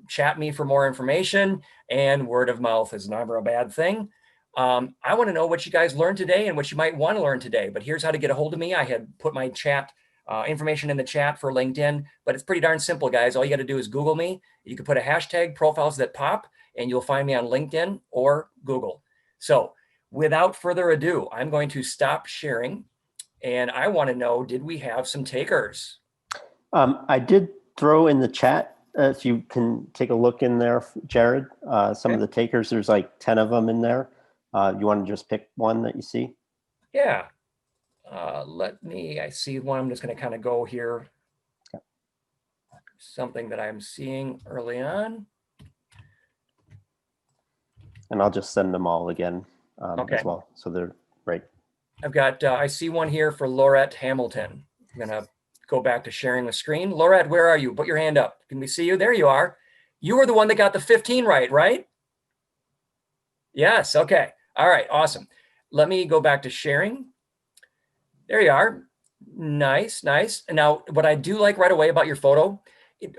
Chat me for more information, and word of mouth is never a bad thing. I want to know what you guys learned today and what you might want to learn today, but here's how to get a hold of me. I had put my chat information in the chat for LinkedIn, but it's pretty darn simple, guys. All you got to do is Google me. You can put a hashtag profiles that pop, and you'll find me on LinkedIn or Google. So without further ado, I'm going to stop sharing, and I want to know, did we have some takers? I did throw in the chat, if you can take a look in there, Jared, some of the takers, there's like 10 of them in there. You want to just pick one that you see? Yeah. I see one. I'm just going to kind of go here. Okay. Something that I'm seeing early on. And I'll just send them all again as well. So they're right. I've got, I see one here for Laurette Hamilton. I'm going to go back to sharing the screen. Laurette, where are you? Put your hand up. Can we see you? There you are. You were the one that got the 15 right? Yes. Okay. All right. Awesome. Let me go back to sharing. There you are. Nice, nice. And now what I do like right away about your photo,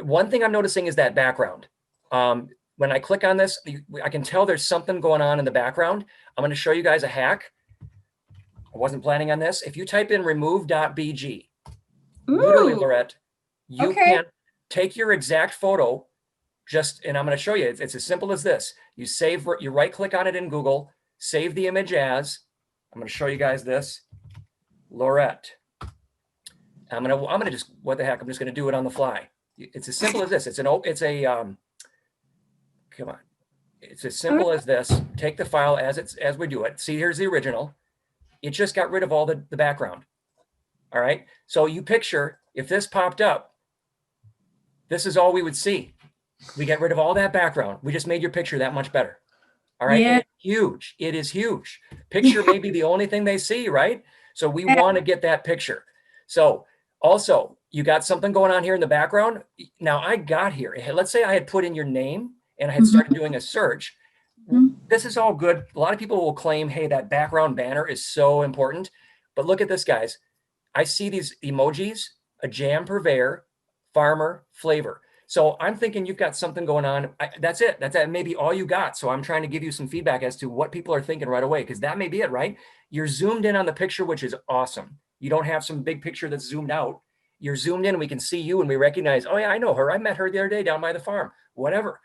one thing I'm noticing is that background. When I click on this, I can tell there's something going on in the background. I'm going to show you guys a hack. I wasn't planning on this. If you type in remove.bg, literally, Laurette, you can take your exact photo, and I'm going to show you. It's as simple as this. You right click on it in Google, save the image as, I'm going to show you guys this, Laurette. I'm going to just, what the heck, I'm just going to do it on the fly. It's as simple as this. Come on. It's as simple as this. Take the file as we do it. See, here's the original. It just got rid of all the background. All right. So you picture if this popped up, this is all we would see. We get rid of all that background. We just made your picture that much better. All right. Yeah. It's huge. It is huge. Picture may be the only thing they see, right? So we want to get that picture. So also, you got something going on here in the background. Now I got here. Let's say I had put in your name and I had started doing a search. This is all good. A lot of people will claim, hey, that background banner is so important. But look at this, guys. I see these emojis, a jam purveyor, farmer, flavor. So I'm thinking you've got something going on. That's it. That's maybe all you got. So I'm trying to give you some feedback as to what people are thinking right away, because that may be it, right? You're zoomed in on the picture, which is awesome. You don't have some big picture that's zoomed out. You're zoomed in and we can see you and we recognize, oh yeah, I know her. I met her the other day down by the farm, whatever.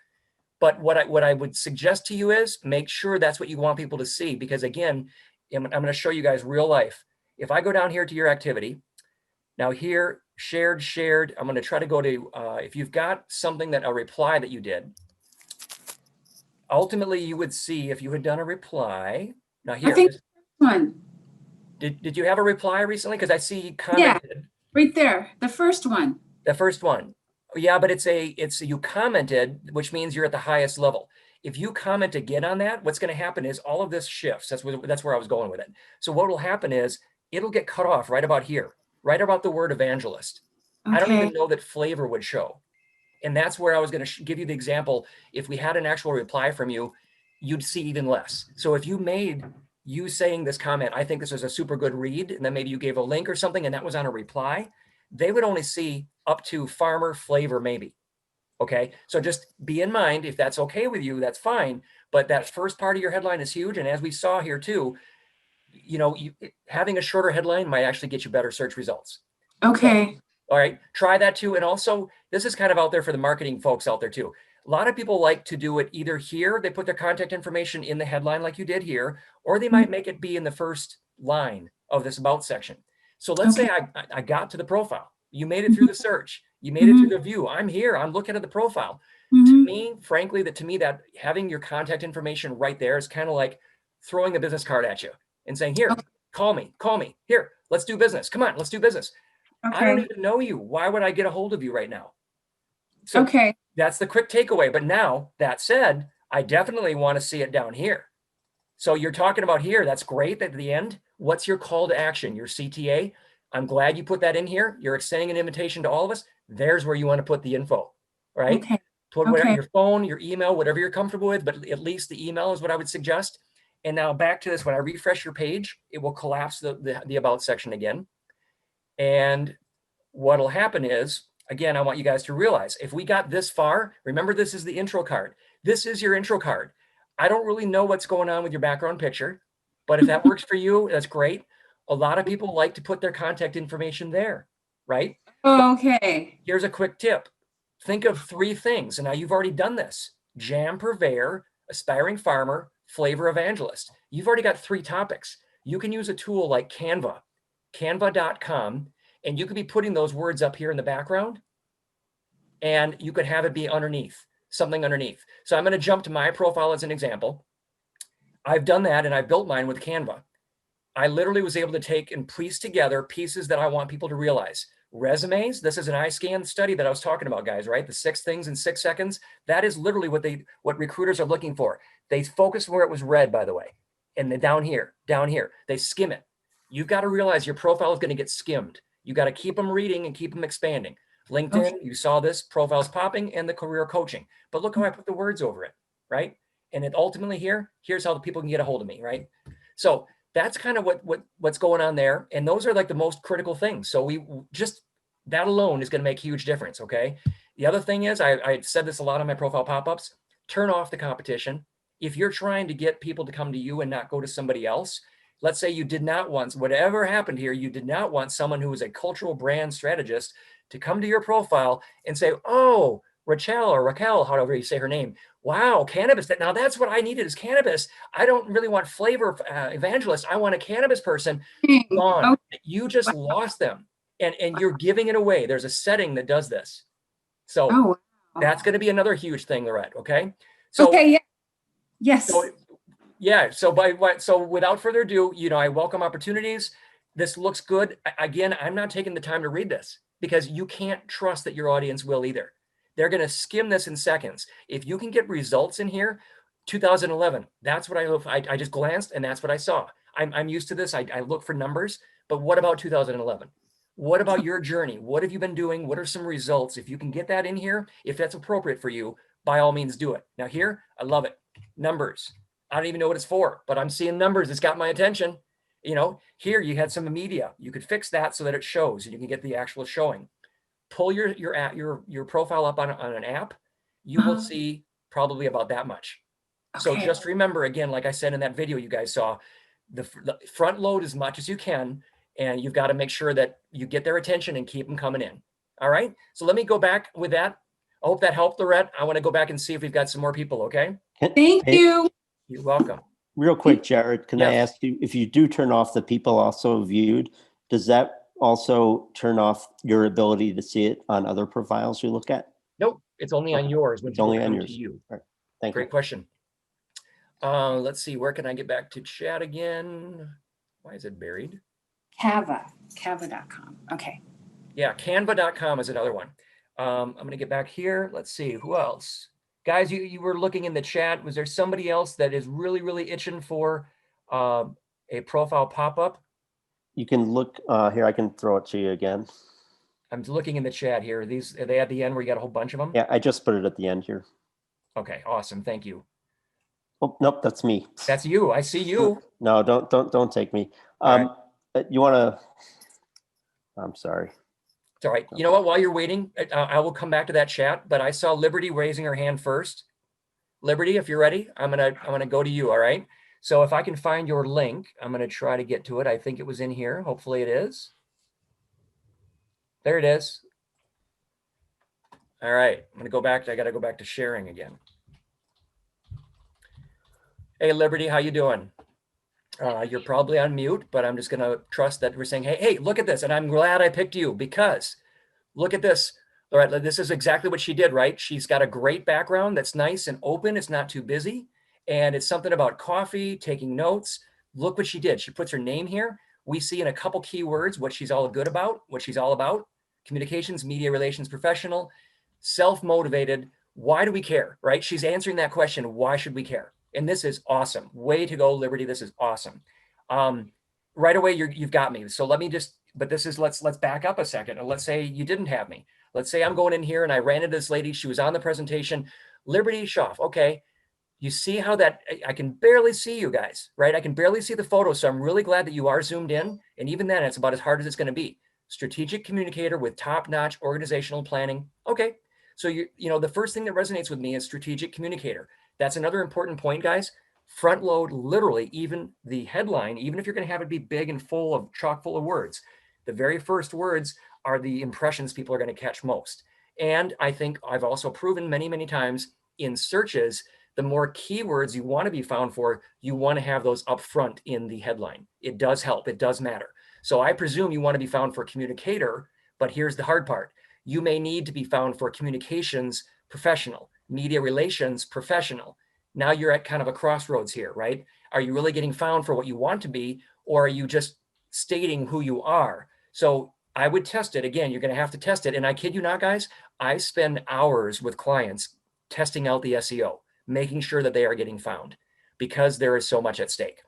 But what I would suggest to you is make sure that's what you want people to see, because again, I'm going to show you guys real life. If I go down here to your activity, now here, shared, I'm going to try to go to, if you've got something a reply that you did, ultimately you would see if you had done a reply. Now here, I think one. Did you have a reply recently? Because I see you commented. Yeah, right there, the first one. The first one. Yeah, but you commented, which means you're at the highest level. If you comment again on that, what's going to happen is all of this shifts. That's where I was going with it. So what will happen is it'll get cut off right about here, right about the word evangelist. Okay. I don't even know that flavor would show. And that's where I was going to give you the example. If we had an actual reply from you, you'd see even less. So if you made you saying this comment, I think this was a super good read, and then maybe you gave a link or something and that was on a reply, they would only see up to farmer, flavor, maybe. Okay. So just be in mind, if that's okay with you, that's fine. But that first part of your headline is huge. And as we saw here too, having a shorter headline might actually get you better search results. Okay. So, all right. Try that too. And also, this is kind of out there for the marketing folks out there too. A lot of people like to do it either here, they put their contact information in the headline like you did here, or they might make it be in the first line of this about section. So let's say I got to the profile. You made it through the search. You made it through the view. I'm here. I'm looking at the profile. To me, frankly, that having your contact information right there is kind of like throwing a business card at you and saying, here, call me. Here, let's do business. Come on, let's do business. Okay. I don't even know you. Why would I get a hold of you right now? So that's the quick takeaway. But now, that said, I definitely want to see it down here. So you're talking about here, that's great at the end. What's your call to action, your CTA? I'm glad you put that in here. You're extending an invitation to all of us. There's where you want to put the info, right? Okay. Put whatever, Okay. your phone, your email, whatever you're comfortable with, but at least the email is what I would suggest. And now back to this, when I refresh your page, it will collapse the about section again. And what'll happen is, again, I want you guys to realize, if we got this far, remember this is the intro card. This is your intro card. I don't really know what's going on with your background picture, but if that works for you, that's great. A lot of people like to put their contact information there, right? Okay. Here's a quick tip. Think of 3 things, and now you've already done this. Jam purveyor, aspiring farmer, flavor evangelist. You've already got 3 topics. You can use a tool like Canva, canva.com, and you could be putting those words up here in the background, and you could have it be underneath, something underneath. So I'm going to jump to my profile as an example. I've done that, and I built mine with Canva. I literally was able to take and piece together pieces that I want people to realize. Resumes, this is an iScan study that I was talking about, guys, right? The 6 things in 6 seconds. That is literally what recruiters are looking for. They focus where it was red, by the way. And then down here, they skim it. You've got to realize your profile is going to get skimmed. You got to keep them reading and keep them expanding. LinkedIn, Okay. you saw this, profiles popping, and the career coaching. But look how I put the words over it, right? And it ultimately here's how the people can get a hold of me, right? So that's kind of what's going on there. And those are like the most critical things. So we just, that alone is going to make a huge difference. Okay. The other thing is, I said this a lot on my profile pop-ups, turn off the competition. If you're trying to get people to come to you and not go to somebody else, let's say you did not want, whatever happened here, you did not want someone who is a cultural brand strategist to come to your profile and say, oh, Raquel, however you say her name. Wow, cannabis. Now that's what I needed is cannabis. I don't really want flavor evangelist. I want a cannabis person. Gone. Okay. You just lost them, and you're giving it away. There's a setting that does this. So Oh, wow. that's going to be another huge thing, Lorette. Okay. So, okay. Yeah. Yes. So, yeah. So without further ado, I welcome opportunities. This looks good. Again, I'm not taking the time to read this because you can't trust that your audience will either. They're going to skim this in seconds. If you can get results in here, 2011, that's what I just glanced and that's what I saw. I'm used to this. I look for numbers, but what about 2011? What about your journey? What have you been doing? What are some results? If you can get that in here, if that's appropriate for you, by all means do it. Now here, I love it. Numbers. I don't even know what it's for, but I'm seeing numbers. It's got my attention. Here you had some media. You could fix that so that it shows and you can get the actual showing. Pull your profile up on an app, you will see probably about that much. So Okay. just remember, again, like I said in that video you guys saw, the front load as much as you can, and you've got to make sure that you get their attention and keep them coming in. All right. So let me go back with that. I hope that helped, Lorette. I want to go back and see if we've got some more people. Okay. Thank you. You're welcome. Real quick, Jared, can I Yes. ask you, if you do turn off the people also viewed, does that also turn off your ability to see it on other profiles you look at? Nope. It's only on yours when It's people only on come yours. to you. All right. Thank Great you. question. Let's see. Where can I get back to chat again? Why is it buried? Canva.com. Okay. Yeah, canva.com is another one. I'm going to get back here. Let's see. Who else? Guys, you were looking in the chat. Was there somebody else that is really, really itching for a profile pop-up? You can look here. I can throw it to you again. I'm looking in the chat here. Are they at the end where you got a whole bunch of them? Yeah, I just put it at the end here. Okay, awesome. Thank you. Oh, nope, that's me. That's you. I see you. No, don't take me. All You want to? I'm sorry. It's all right. You know what? While you're waiting, I will come back to that chat. But I saw Liberty raising her hand first. Liberty, if you're ready, I'm gonna go to you. All right. So if I can find your link, I'm gonna try to get to it. I think it was in here. Hopefully it is. There it is. All right. I'm gonna go back. I gotta go back to sharing again. Hey, Liberty, how you doing? You're probably on mute, but I'm just going to trust that we're saying, hey, look at this. And I'm glad I picked you because look at this. All right, this is exactly what she did, right? She's got a great background that's nice and open. It's not too busy. And it's something about coffee, taking notes. Look what she did. She puts her name here. We see in a couple keywords what she's all good about, what she's all about. Communications, media relations professional, self-motivated. Why do we care, right? She's answering that question. Why should we care? And this is awesome. Way to go, Liberty. This is awesome. Right away, you've got me. So let me just, but this is, let's back up a second. And let's say you didn't have me. Let's say I'm going in here and I ran into this lady. She was on the presentation, Liberty Schaff. Okay. You see how that, I can barely see you guys, right? I can barely see the photo. So I'm really glad that you are zoomed in. And even then, it's about as hard as it's going to be. Strategic communicator with top-notch organizational planning. Okay. So you know, the first thing that resonates with me is strategic communicator. That's another important point, guys. Front load literally even the headline, even if you're going to have it be big and full of chock full of words, the very first words are the impressions people are going to catch most. And I think I've also proven many, many times in searches, the more keywords you want to be found for, you want to have those up front in the headline. It does help. It does matter. So I presume you want to be found for communicator, but here's the hard part. You may need to be found for communications professional, media relations professional. Now you're at kind of a crossroads here, right? Are you really getting found for what you want to be, or are you just stating who you are? So I would test it. Again, you're going to have to test it. And I kid you not, guys, I spend hours with clients testing out the SEO, making sure that they are getting found because there is so much at stake.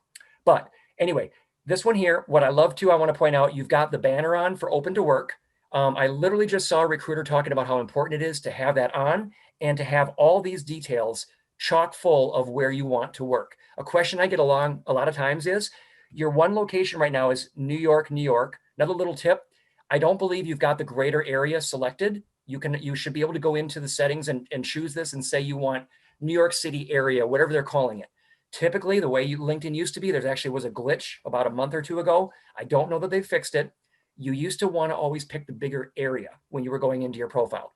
But anyway, this one here, what I love too, I want to point out, you've got the banner on for open to work. I literally just saw a recruiter talking about how important it is to have that on and to have all these details chock full of where you want to work. A question I get along a lot of times is, your one location right now is New York, New York. Another little tip, I don't believe you've got the greater area selected. You should be able to go into the settings and choose this and say you want New York City area, whatever they're calling it. Typically, the way LinkedIn used to be, there actually was a glitch about a month or two ago. I don't know that they fixed it. You used to want to always pick the bigger area when you were going into your profile.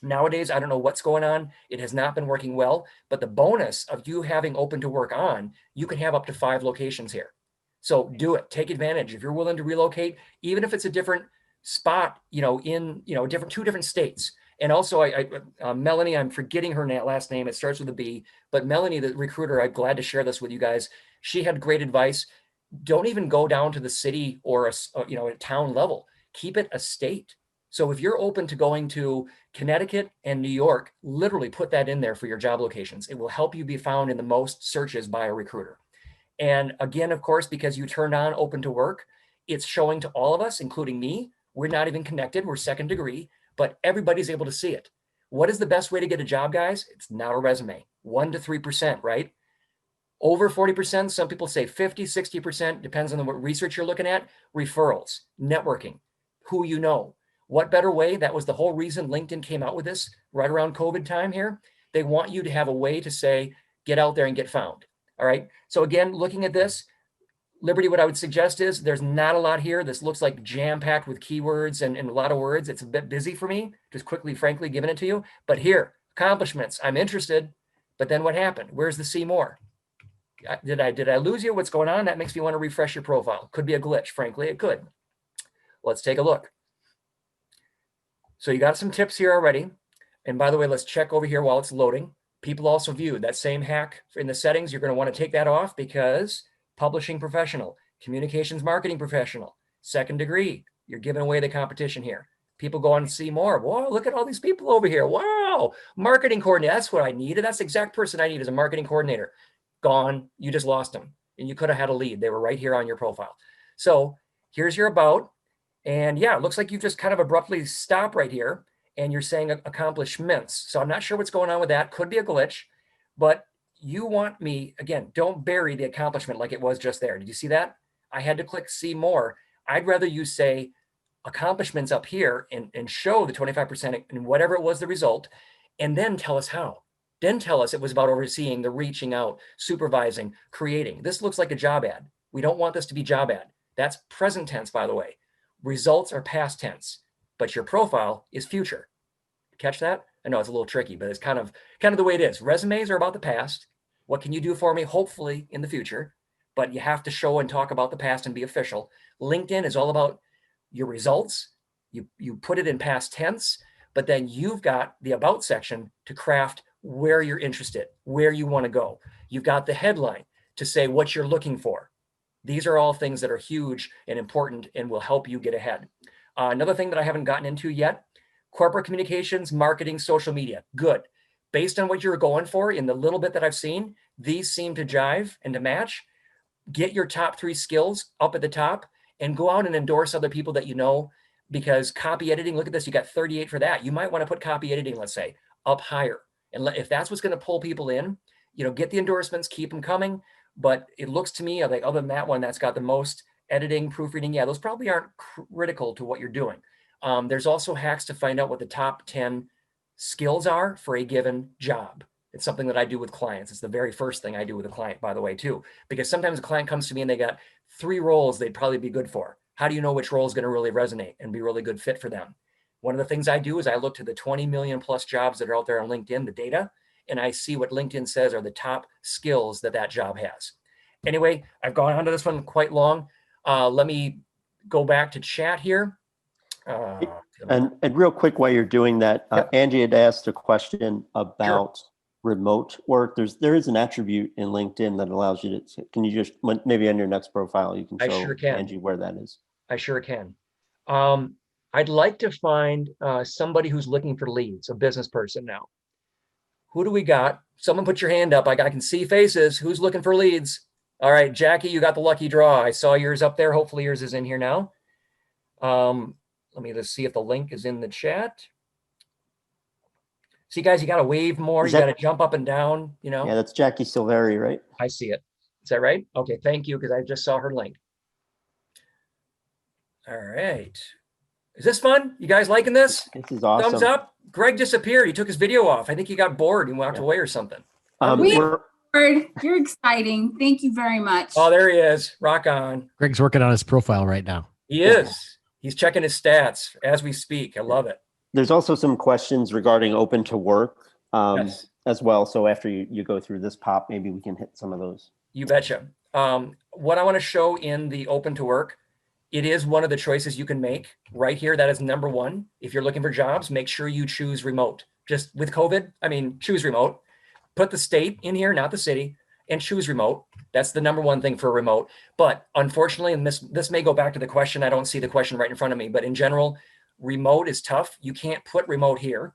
Nowadays, I don't know what's going on. It has not been working well, but the bonus of you having open to work on, you can have up to 5 locations here. So do it, take advantage. If you're willing to relocate, even if it's a different spot, in, two different states. And also Melanie, I'm forgetting her last name. It starts with a B, but Melanie, the recruiter, I'm glad to share this with you guys. She had great advice. Don't even go down to the city or a town level. Keep it a state. So if you're open to going to Connecticut and New York, literally put that in there for your job locations. It will help you be found in the most searches by a recruiter. And again, of course, because you turned on open to work, it's showing to all of us, including me. We're not even connected. We're second degree, but everybody's able to see it. What is the best way to get a job, guys? It's not a resume. 1 to 3%, right? Over 40%, some people say 50, 60%, depends on what research you're looking at. Referrals, networking, who you know. What better way? That was the whole reason LinkedIn came out with this right around COVID time here. They want you to have a way to say, get out there and get found. All right. So again, looking at this, Liberty, what I would suggest is there's not a lot here. This looks like jam-packed with keywords and a lot of words. It's a bit busy for me, just quickly, frankly, giving it to you. But here, accomplishments, I'm interested. But then what happened? Where's the see more? Did I lose you? What's going on? That makes me want to refresh your profile. Could be a glitch, frankly, it could. Let's take a look. So you got some tips here already. And by the way, let's check over here while it's loading. People also viewed that same hack in the settings. You're going to want to take that off because publishing professional, communications marketing professional, second degree, you're giving away the competition here. People go on and see more. Whoa, look at all these people over here. Wow, marketing coordinator. That's what I needed. That's the exact person I need as a marketing coordinator. Gone. You just lost them. And you could have had a lead. They were right here on your profile. So here's your about. And yeah, it looks like you just kind of abruptly stop right here and you're saying accomplishments. So I'm not sure what's going on with that. Could be a glitch, but you want me, again, don't bury the accomplishment like it was just there. Did you see that? I had to click see more. I'd rather you say accomplishments up here and show the 25% and whatever it was the result, and then tell us how. Then tell us it was about overseeing, the reaching out, supervising, creating. This looks like a job ad. We don't want this to be job ad. That's present tense, by the way. Results are past tense, but your profile is future. Catch that? I know it's a little tricky, but it's kind of the way it is. Resumes are about the past. What can you do for me? Hopefully in the future, but you have to show and talk about the past and be official. LinkedIn is all about your results. You put it in past tense, but then you've got the about section to craft where you're interested, where you want to go. You've got the headline to say what you're looking for. These are all things that are huge and important and will help you get ahead. Another thing that I haven't gotten into yet, corporate communications, marketing, social media. Good. Based on what you're going for in the little bit that I've seen, these seem to jive and to match, get your top 3 skills up at the top and go out and endorse other people that you know, because copy editing, look at this, you got 38 for that. You might want to put copy editing, let's say, up higher. And if that's what's going to pull people in, get the endorsements, keep them coming. But it looks to me like, other than that one that's got the most editing, proofreading, yeah, those probably aren't critical to what you're doing. There's also hacks to find out what the top 10 skills are for a given job. It's something that I do with clients. It's the very first thing I do with a client, by the way, too, because sometimes a client comes to me and they got 3 roles they'd probably be good for. How do you know which role is going to really resonate and be a really good fit for them? One of the things I do is I look to the 20 million plus jobs that are out there on LinkedIn, the data, and I see what LinkedIn says are the top skills that job has. Anyway, I've gone on to this one quite long. Let me go back to chat here. And real quick, while you're doing that, Yep. Angie had asked a question about remote work. There is an attribute in LinkedIn that allows you to, can you just, maybe on your next profile, you can I show sure can. Angie where that is. I sure can. I'd like to find somebody who's looking for leads, a business person now. Who do we got? Someone put your hand up. I can see faces. Who's looking for leads? All right, Jackie, you got the lucky draw. I saw yours up there. Hopefully yours is in here now. Let me just see if the link is in the chat. See, guys, you got to wave more. You got to jump up and down, Yeah, that's Jackie Silveri, right? I see it. Is that right? Okay, thank you, because I just saw her link. All right. Is this fun? You guys liking this? This is awesome. Thumbs up. Greg disappeared. He took his video off. I think he got bored and walked away or something. You're exciting. Thank you very much. Oh, there he is. Rock on. Greg's working on his profile right now. He is. He's checking his stats as we speak. I love it. There's also some questions regarding open to work Yes. as well. So after you go through this pop, maybe we can hit some of those. You betcha. What I want to show in the open to work, it is one of the choices you can make right here. That is number 1. If you're looking for jobs, make sure you choose remote. Just with COVID, choose remote. Put the state in here, not the city, and choose remote. That's the number 1 thing for remote. But unfortunately, and this may go back to the question, I don't see the question right in front of me, but in general, remote is tough. You can't put remote here.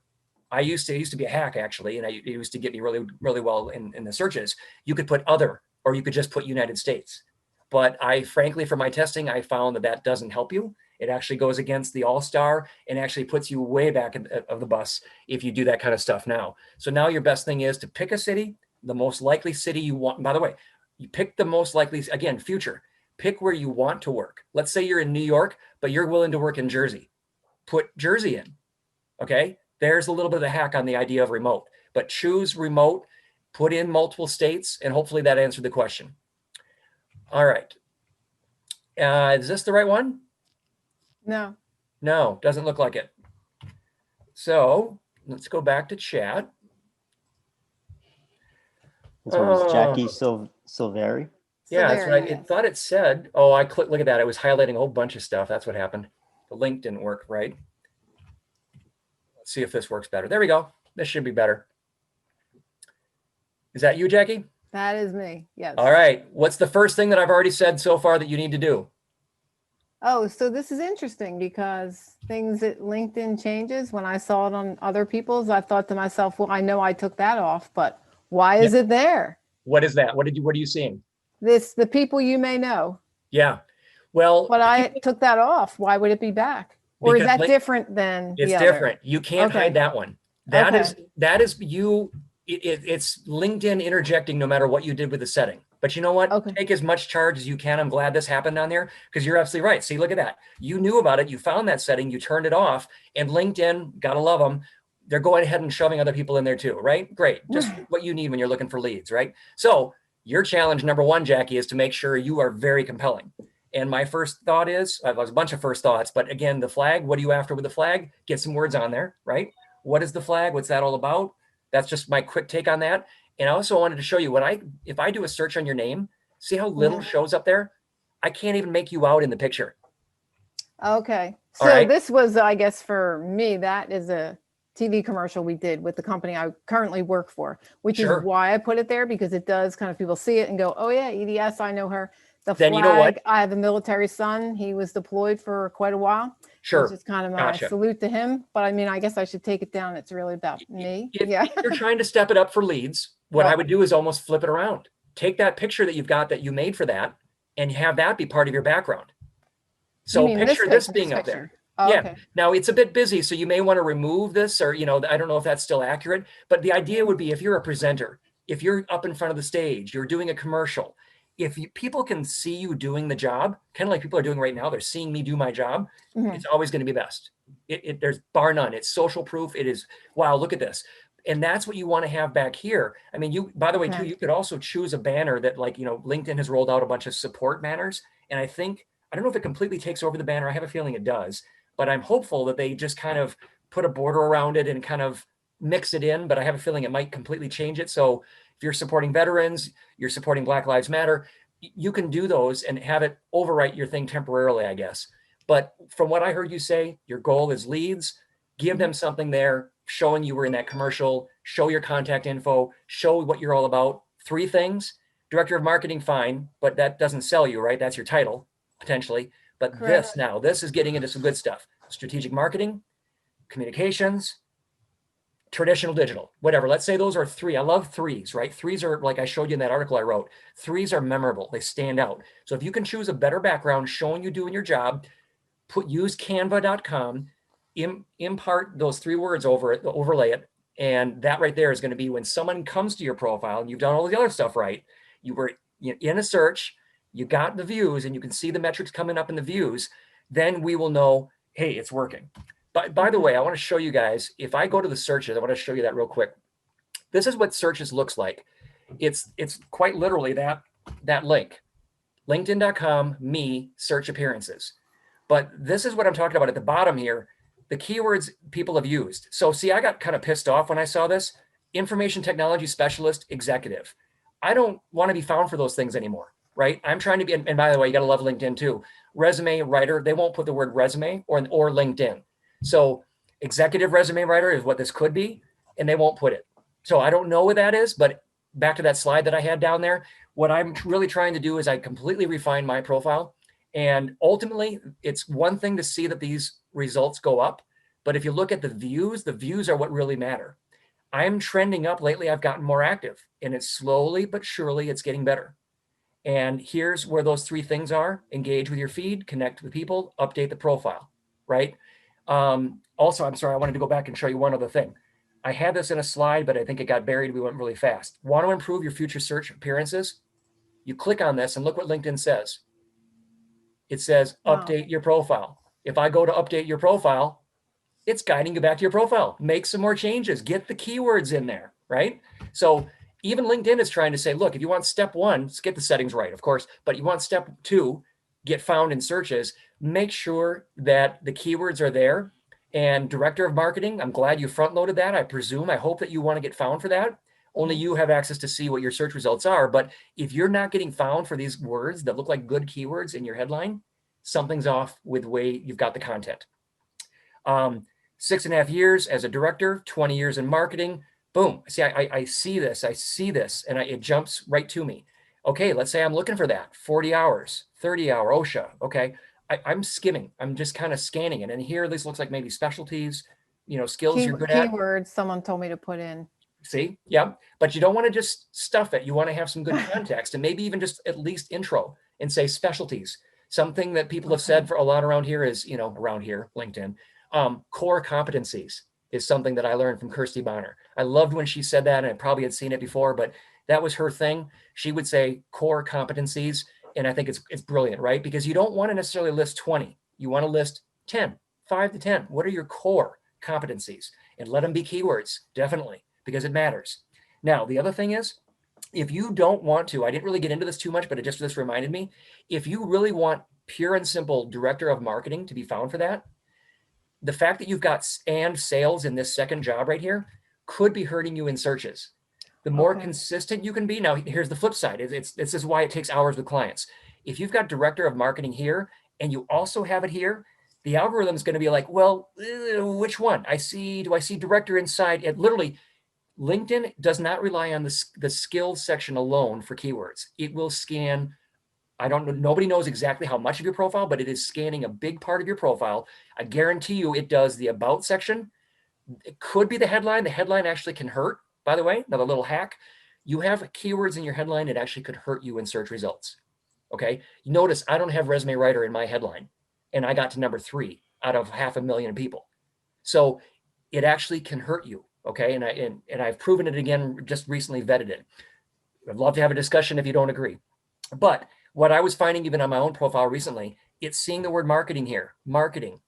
It used to be a hack, actually, and it used to get me really, really well in the searches. You could put other, or you could just put United States. But frankly, for my testing, I found that doesn't help you. It actually goes against the all-star and actually puts you way back of the bus if you do that kind of stuff now. So now your best thing is to pick a city, the most likely city you want. By the way, you pick the most likely, again, future. Pick where you want to work. Let's say you're in New York, but you're willing to work in Jersey. Put Jersey in, okay? There's a little bit of a hack on the idea of remote, but choose remote, put in multiple states, and hopefully that answered the question. All right. Is this the right one? No. No, doesn't look like it. So let's go back to chat. This one is Jackie Silveri. Yeah, that's right. Yes. It thought it said, oh, I clicked, look at that. It was highlighting a whole bunch of stuff. That's what happened. The link didn't work right. Let's see if this works better. There we go. This should be better. Is that you, Jackie? That is me. Yes. All right. What's the first thing that I've already said so far that you need to do? Oh, so this is interesting because things that LinkedIn changes. When I saw it on other people's, I thought to myself, well, I know I took that off, but why is it there? What is that? What are you seeing? The people you may know. Yeah. Well, But I took that off. Why would it be back? Or is Because that different than it's the other? different. You can't Okay. hide that one. That Okay. is you. It's LinkedIn interjecting no matter what you did with the setting. But you know what? Okay. Take as much charge as you can. I'm glad this happened on there because you're absolutely right. See, look at that. You knew about it. You found that setting. You turned it off. And LinkedIn, gotta love them. They're going ahead and shoving other people in there too, right? Great. Just what you need when you're looking for leads, right? So your challenge number 1, Jackie, is to make sure you are very compelling. And my first thought is, there's a bunch of first thoughts, but again, the flag, what are you after with the flag? Get some words on there, right? What is the flag? What's that all about? That's just my quick take on that. And I also wanted to show you if I do a search on your name, see how little shows up there? I can't even make you out in the picture. Okay. All So right. this was, I guess, for me, that is a TV commercial we did with the company I currently work for, which Sure. is why I put it there, because it does kind of people see it and go, oh yeah, EDS, I know her. The Then you know what? flag, I have a military son. He was deployed for quite a while. Sure. Which is kind of my Gotcha. salute to him. But I mean, I guess I should take it down. It's really about me. If Yeah. you're trying to step it up for leads, what I Right. would do is almost flip it around. Take that picture that you've got that you made for that and have that be part of your background. So You mean picture this being up picture? there. Oh, Yeah. okay. Now it's a bit busy, so you may want to remove this, or, I don't know if that's still accurate, but the idea would be if you're a presenter, if you're up in front of the stage, you're doing a commercial, people can see you doing the job, kind of like people are doing right now, they're seeing me do my job, Mhm. it's always going to be best. There's bar none. It's social proof. It is, wow, look at this. And that's what you want to have back here. I mean, by the way, too, Okay. you could also choose a banner that, like, LinkedIn has rolled out a bunch of support banners. And I don't know if it completely takes over the banner. I have a feeling it does, but I'm hopeful that they just kind of put a border around it and kind of mix it in. But I have a feeling it might completely change it. So if you're supporting veterans, you're supporting Black Lives Matter, you can do those and have it overwrite your thing temporarily, I guess. But from what I heard you say, your goal is leads. Give them something there showing you were in that commercial, show your contact info, show what you're all about. 3 things. Director of marketing, fine, but that doesn't sell you, right? That's your title, potentially. But Correct. this is getting into some good stuff. Strategic marketing, communications, traditional digital, whatever. Let's say those are 3. I love 3s, right? 3s are, like I showed you in that article I wrote, 3s are memorable. They stand out. So if you can choose a better background showing you doing your job, use canva.com, impart those 3 words over it, overlay it. And that right there is going to be when someone comes to your profile and you've done all the other stuff right, you were in a search, you got the views, and you can see the metrics coming up in the views, then we will know, hey, it's working. By the way, I want to show you guys, if I go to the searches, I want to show you that real quick. This is what searches looks like. It's quite literally that link, linkedin.com, me, search appearances. But this is what I'm talking about at the bottom here, the keywords people have used. So see, I got kind of pissed off when I saw this. Information technology specialist, executive. I don't want to be found for those things anymore, right? I'm trying to be, and by the way, you got to love LinkedIn too. Resume writer, they won't put the word resume or LinkedIn. So executive resume writer is what this could be, and they won't put it. So I don't know what that is, but back to that slide that I had down there, what I'm really trying to do is I completely refine my profile. And ultimately, it's one thing to see that these results go up. But if you look at the views are what really matter. I'm trending up lately. I've gotten more active, and it's slowly but surely it's getting better. And here's where those 3 things are: engage with your feed, connect with people, update the profile, right? Also, I'm sorry, I wanted to go back and show you one other thing. I had this in a slide, but I think it got buried. We went really fast. Want to improve your future search appearances? You click on this and look what LinkedIn says. It says, update your profile. If I go to update your profile, it's guiding you back to your profile. Make some more changes. Get the keywords in there, right? So even LinkedIn is trying to say, look, if you want step 1, get the settings right, of course, but you want step 2, get found in searches, make sure that the keywords are there. And director of marketing, I'm glad you front loaded that. I hope that you want to get found for that. Only you have access to see what your search results are. But if you're not getting found for these words that look like good keywords in your headline, something's off with the way you've got the content. 6.5 years as a director, 20 years in marketing. Boom. See, I see this, and it jumps right to me. Okay, let's say I'm looking for that. 40 hours, 30-hour OSHA. Okay, I'm skimming. I'm just kind of scanning it. And here, this looks like maybe specialties, skills you're good at. Keywords someone told me to put in. See? Yeah. But you don't want to just stuff it. You want to have some good context, and maybe even just at least intro and say specialties. Something that people have said for a lot around here is, around here, LinkedIn, core competencies is something that I learned from Kirsty Bonner. I loved when she said that, and I probably had seen it before, but that was her thing. She would say core competencies. And I think it's brilliant, right? Because you don't want to necessarily list 20. You want to list 10, 5 to 10. What are your core competencies? And let them be keywords, definitely, because it matters. Now, the other thing is, if you don't want to, I didn't really get into this too much, but this reminded me, if you really want pure and simple director of marketing to be found for that, the fact that you've got and sales in this second job right here could be hurting you in searches. The more consistent you can be. Now, here's the flip side. This is why it takes hours with clients. If you've got director of marketing here and you also have it here, the algorithm is going to be like, well, which one? Do I see director inside? It literally, LinkedIn does not rely on the skills section alone for keywords. It will scan I don't know, nobody knows exactly how much of your profile, but it is scanning a big part of your profile. I guarantee you it does the about section. It could be the headline. The headline actually can hurt, by the way, another little hack. You have keywords in your headline, it actually could hurt you in search results. Okay. You notice I don't have resume writer in my headline, and I got to number 3 out of 500,000 people. So it actually can hurt you. Okay. And I've proven it again, just recently vetted it. I'd love to have a discussion if you don't agree. But what I was finding even on my own profile recently, it's seeing the word marketing here. Marketing.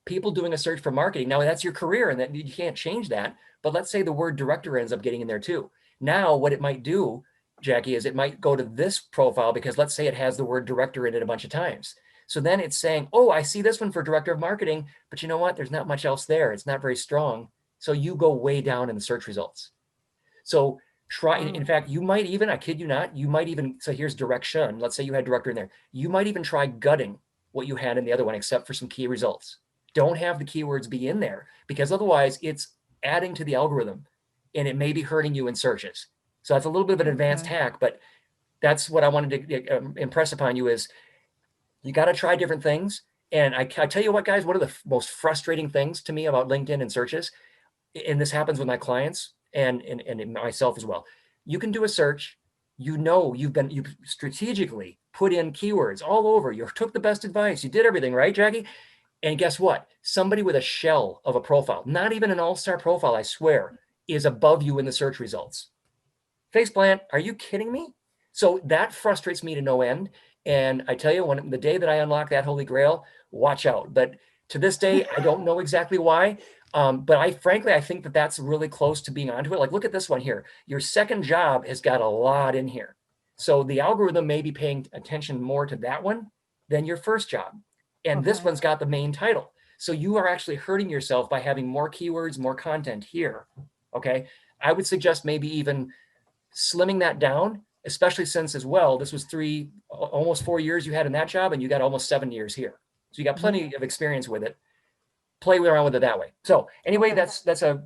People doing a search for marketing. Now that's your career and that you can't change that. But let's say the word director ends up getting in there too. Now what it might do, Jackie, is it might go to this profile because let's say it has the word director in it a bunch of times. So then it's saying, oh, I see this one for director of marketing, but you know what? There's not much else there. It's not very strong. So you go way down in the search results. So try, in fact, you might even, I kid you not, you might even, so here's direction. Let's say you had director in there. You might even try gutting what you had in the other one, except for some key results. Don't have the keywords be in there because otherwise it's adding to the algorithm and it may be hurting you in searches. So that's a little bit of an advanced hack, but that's what I wanted to impress upon you is you got to try different things. And I tell you what, guys, one of the most frustrating things to me about LinkedIn and searches, and this happens with my clients and myself as well. You can do a search, you know, you've strategically put in keywords all over. You took the best advice. You did everything, right, Jackie? And guess what? Somebody with a shell of a profile, not even an all-star profile, I swear, is above you in the search results. Faceplant, are you kidding me? So that frustrates me to no end. And I tell you, when the day that I unlock that holy grail, watch out. But to this day, I don't know exactly why. But I think that that's really close to being onto it. Like, look at this one here. Your second job has got a lot in here. So the algorithm may be paying attention more to that one than your first job. And this one's got the main title. So you are actually hurting yourself by having more keywords, more content here. Okay. I would suggest maybe even slimming that down, especially since as well, this was almost 4 years you had in that job and you got almost 7 years here. So you got plenty of experience with it. Play around with it that way. So anyway, that's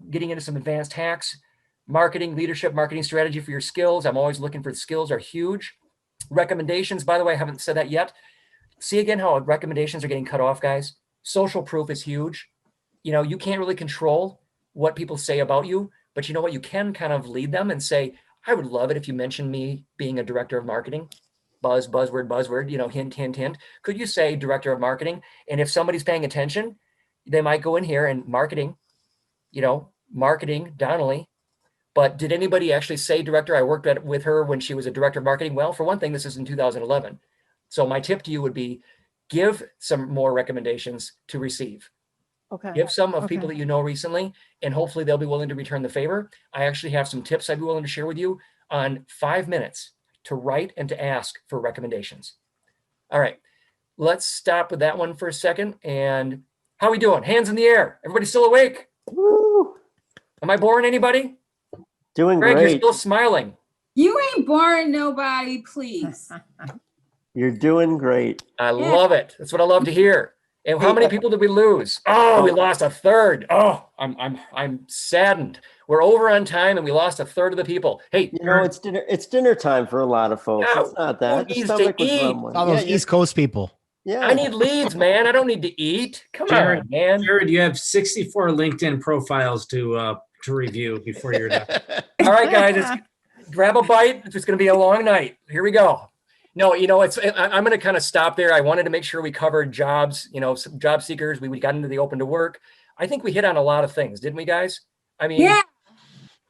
getting into some advanced hacks, marketing, leadership, marketing strategy for your skills. I'm always looking for skills are huge. Recommendations, by the way, I haven't said that yet. See again how recommendations are getting cut off, guys. Social proof is huge. You know, you can't really control what people say about you, but you know what? You can kind of lead them and say, I would love it if you mentioned me being a director of marketing. Buzzword, you know, hint, hint, hint. Could you say director of marketing? And if somebody's paying attention, they might go in here and marketing, you know, marketing Donnelly. But did anybody actually say director? I worked with her when she was a director of marketing. Well, for one thing, this is in 2011. So my tip to you would be give some more recommendations to receive. Okay. Give some of people that you know recently, and hopefully they'll be willing to return the favor. I actually have some tips I'd be willing to share with you on 5 minutes to write and to ask for recommendations. All right, let's stop with that one for a second. And how are we doing? Hands in the air. Everybody still awake? Woo! Am I boring anybody? Doing Greg, great. you're still smiling. You ain't boring nobody, please. You're doing great. I love it. That's what I love to hear. And how many people did we lose? Oh, we lost a third. Oh, I'm saddened. We're over on time and we lost a third of the people. Hey, You know, it's dinner time for a lot of folks. No, It's not that. who The needs to stomach was eat? rumbling. All those East Coast people. Yeah. I need leads, man. I don't need to eat. Come on, man. Jared, you have 64 LinkedIn profiles to review before you're done. All right, guys, grab a bite. It's going to be a long night. Here we go. No, you know, I'm going to kind of stop there. I wanted to make sure we covered jobs, you know, some job seekers. We got into the open to work. I think we hit on a lot of things, didn't we, guys? I mean, Yeah.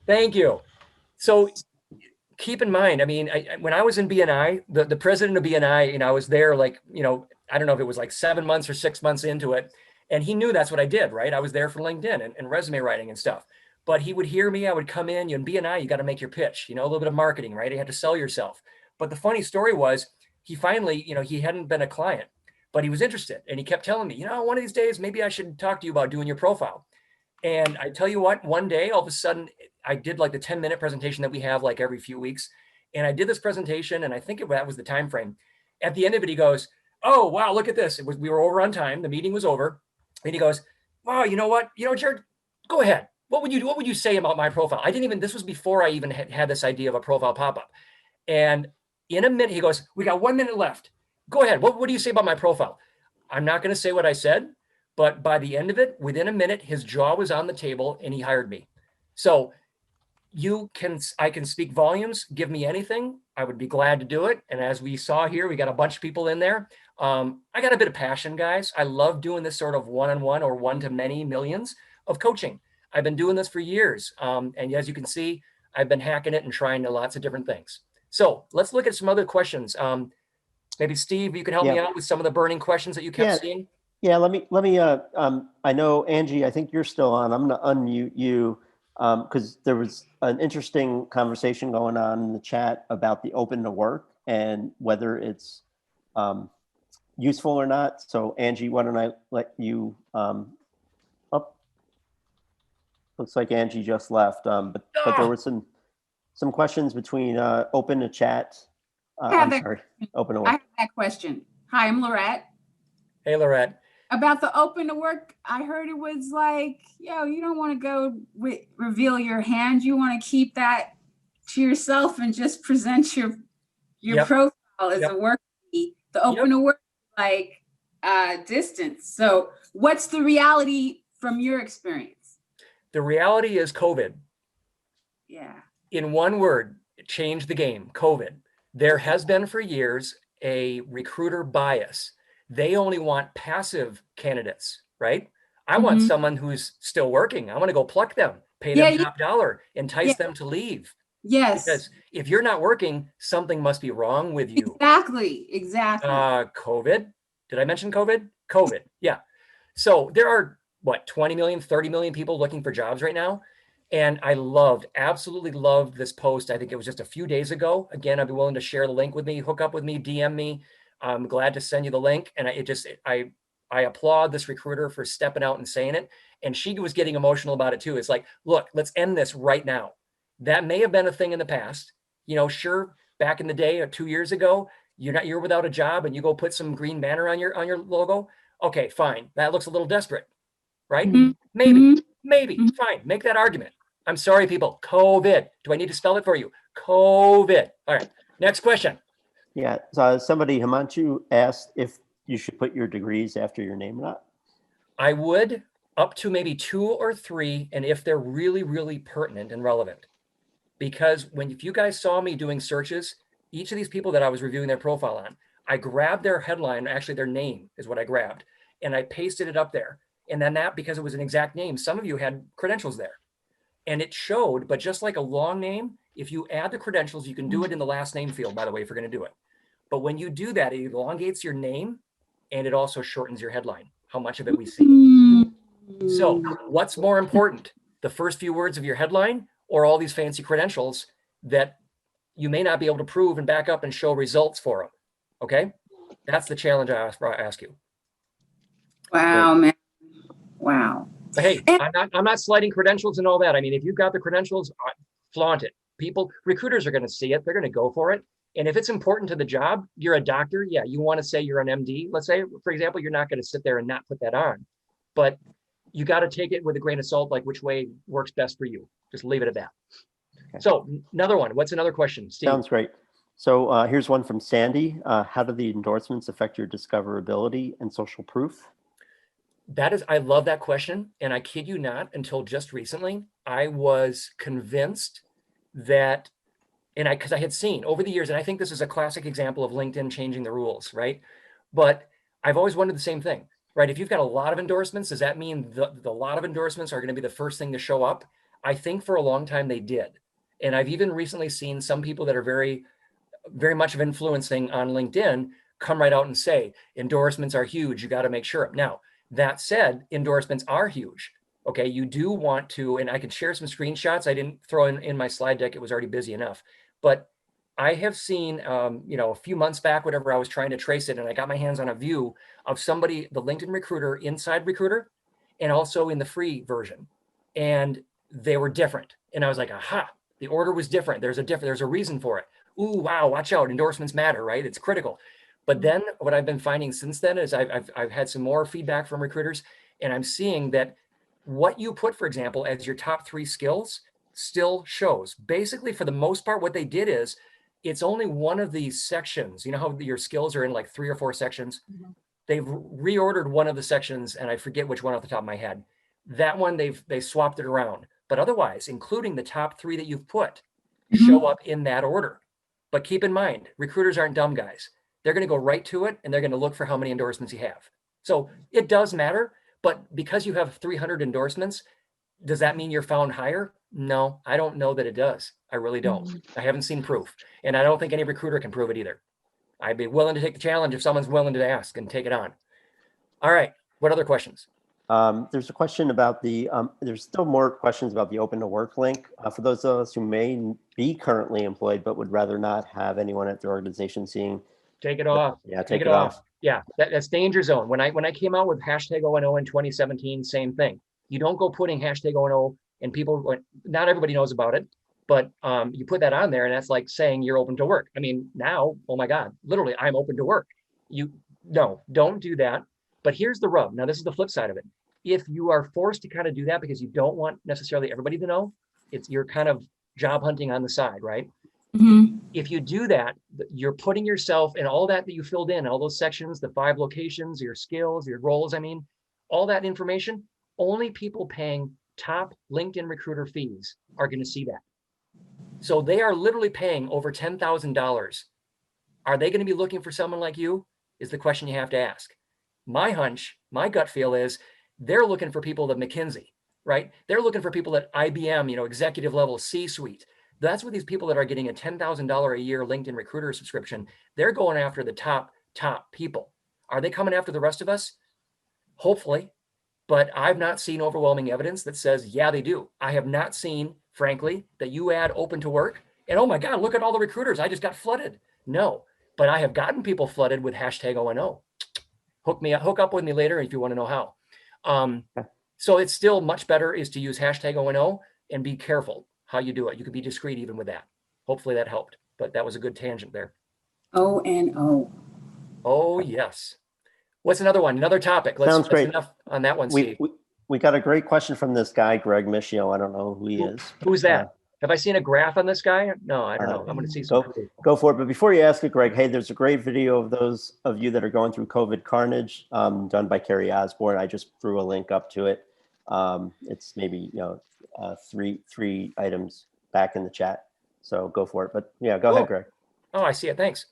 Thank you. So keep in mind, I mean, when I was in BNI, the president of BNI, you know, I was there like, you know, I don't know if it was like 7 months or 6 months into it. And he knew that's what I did, right? I was there for LinkedIn and resume writing and stuff. But he would hear me. I would come in. You in BNI, you got to make your pitch, you know, a little bit of marketing, right? You had to sell yourself. But the funny story was he finally, you know, he hadn't been a client, but he was interested. And he kept telling me, you know, one of these days, maybe I should talk to you about doing your profile. And I tell you what, one day, all of a sudden, I did like the 10-minute presentation that we have like every few weeks. And I did this presentation, and I think that was the time frame. At the end of it, he goes, oh, wow, look at this. We were over on time. The meeting was over. And he goes, wow, you know what? You know, Jared, go ahead. What would you say about my profile? This was before I even had this idea of a profile pop-up. And In a minute, he goes, we got 1 minute left. Go ahead. What do you say about my profile? I'm not going to say what I said, but by the end of it, within a minute, his jaw was on the table and he hired me. So I can speak volumes, give me anything. I would be glad to do it. And as we saw here, we got a bunch of people in there. I got a bit of passion, guys. I love doing this sort of one-on-one or one-to-many millions of coaching. I've been doing this for years. And as you can see, I've been hacking it and trying lots of different things. So let's look at some other questions. Maybe Steve, you can help me out with some of the burning questions that you kept seeing. Yeah, let me, I know, Angie, I think you're still on. I'm gonna unmute you because there was an interesting conversation going on in the chat about the open to work and whether it's useful or not. So Angie, why don't I let you up? Looks like Angie just left, but there were some questions between open to chat. I'm sorry, open to work. I have that question. Hi, I'm Lorette. Hey, Lorette. About the open to work, I heard it was like, yo, you don't want to go reveal your hand. You want to keep that to yourself and just present your profile as a workee. The open to work, like distance. So what's the reality from your experience? The reality is COVID. Yeah. In one word, it changed the game, COVID. There has been for years a recruiter bias. They only want passive candidates, right? I want someone who's still working. I want to go pluck them, pay them top dollar, entice them to leave. Yes. Because if you're not working, something must be wrong with you. Exactly. COVID. Did I mention COVID? COVID. Yeah. So there are, 20 million, 30 million people looking for jobs right now. And I absolutely loved this post. I think it was just a few days ago. Again, I'd be willing to share the link with me, hook up with me, DM me. I'm glad to send you the link. And I applaud this recruiter for stepping out and saying it. And she was getting emotional about it too. It's like, look, let's end this right now. That may have been a thing in the past. Sure, back in the day or 2 years ago, you're without a job and you go put some green banner on your logo. Okay, fine. That looks a little desperate, right? Maybe, fine. Make that argument. I'm sorry, people. COVID. Do I need to spell it for you? COVID. All right. Next question. Yeah. So somebody, Himanshu, asked if you should put your degrees after your name or not. I would, up to maybe 2 or 3, and if they're really, really pertinent and relevant. Because if you guys saw me doing searches, each of these people that I was reviewing their profile on, I grabbed their headline, actually their name is what I grabbed, and I pasted it up there. And then because it was an exact name, some of you had credentials there. And it showed, but just like a long name, if you add the credentials, you can do it in the last name field, by the way, if you're going to do it. But when you do that, it elongates your name and it also shortens your headline, how much of it we see. So what's more important, the first few words of your headline or all these fancy credentials that you may not be able to prove and back up and show results for them? Okay. That's the challenge I ask you. Wow, man. Wow. But hey, I'm not sliding credentials and all that. I mean, if you've got the credentials, flaunt it. Recruiters are going to see it. They're going to go for it. And if it's important to the job, you're a doctor. Yeah, you want to say you're an MD. Let's say, for example, you're not going to sit there and not put that on. But you got to take it with a grain of salt, like which way works best for you. Just leave it at that. Okay. So another one. What's another question, Steve? Sounds great. So here's one from Sandy. How do the endorsements affect your discoverability and social proof? I love that question. And I kid you not, until just recently, I was convinced that, because I had seen over the years, and I think this is a classic example of LinkedIn changing the rules, right? But I've always wondered the same thing, right? If you've got a lot of endorsements, does that mean the lot of endorsements are going to be the first thing to show up? I think for a long time they did. And I've even recently seen some people that are very, very much of influencing on LinkedIn come right out and say, endorsements are huge. You got to make sure. Now, that said, endorsements are huge. Okay, you do want to, and I could share some screenshots. I didn't throw in my slide deck. It was already busy enough. But I have seen, a few months back, whatever, I was trying to trace it, and I got my hands on a view of somebody, the LinkedIn recruiter, inside Recruiter, and also in the free version. And they were different. And I was like, aha, the order was different. There's a reason for it. Ooh, wow, watch out. Endorsements matter, right? It's critical. But then what I've been finding since then is I've had some more feedback from recruiters, and I'm seeing that what you put, for example, as your top 3 skills still shows. Basically, for the most part, what they did is it's only one of these sections. You know how your skills are in like 3 or 4 sections? They've reordered one of the sections, and I forget which one off the top of my head. That one, they swapped it around. But otherwise, including the top 3 that you've put, show up in that order. But keep in mind, recruiters aren't dumb guys. They're going to go right to it, and they're going to look for how many endorsements you have. So it does matter, but because you have 300 endorsements, does that mean you're found higher? No, I don't know that it does. I really don't. I haven't seen proof, and I don't think any recruiter can prove it either. I'd be willing to take the challenge if someone's willing to ask and take it on. All right, what other questions? There's a question about there's still more questions about the open to work link. For those of us who may be currently employed, but would rather not have anyone at their organization seeing. Take it off. Yeah, take it off. Yeah, that's danger zone. When I came out with hashtag O&O in 2017, same thing. You don't go putting hashtag O&O and people, not everybody knows about it, but you put that on there and that's like saying you're open to work. I mean, now, oh my God, literally, I'm open to work. No, don't do that. But here's the rub. Now, this is the flip side of it. If you are forced to kind of do that because you don't want necessarily everybody to know, you're kind of job hunting on the side, right? If you do that, you're putting yourself in all that you filled in, all those sections, the 5 locations, your skills, your roles, I mean, all that information, only people paying top LinkedIn recruiter fees are going to see that. So they are literally paying over $10,000. Are they going to be looking for someone like you? Is the question you have to ask. My hunch, my gut feel is they're looking for people at McKinsey, right? They're looking for people at IBM, executive level C-suite. That's what these people that are getting a $10,000 a year LinkedIn recruiter subscription, they're going after the top people. Are they coming after the rest of us? Hopefully, but I've not seen overwhelming evidence that says, yeah, they do. I have not seen, frankly, that you add open to work and oh my God, look at all the recruiters. I just got flooded. No, but I have gotten people flooded with hashtag O&O. Hook up with me later if you want to know how. So it's still much better is to use hashtag O&O and be careful how you do it. You could be discreet even with that. Hopefully that helped, but that was a good tangent there. O&O. Oh, yes. What's another one? Another topic. Sounds great. Enough on that one, Steve. We got a great question from this guy, Greg Michio. I don't know who he is. Who's that? Have I seen a graph on this guy? No, I don't know. I'm going to see some. Go for it. But before you ask it, Greg, hey, there's a great video of those of you that are going through COVID carnage done by Carrie Osborne. I just threw a link up to it. It's maybe, three items back in the chat. So go for it. But yeah, go ahead, Greg. Oh, I see it. Thanks.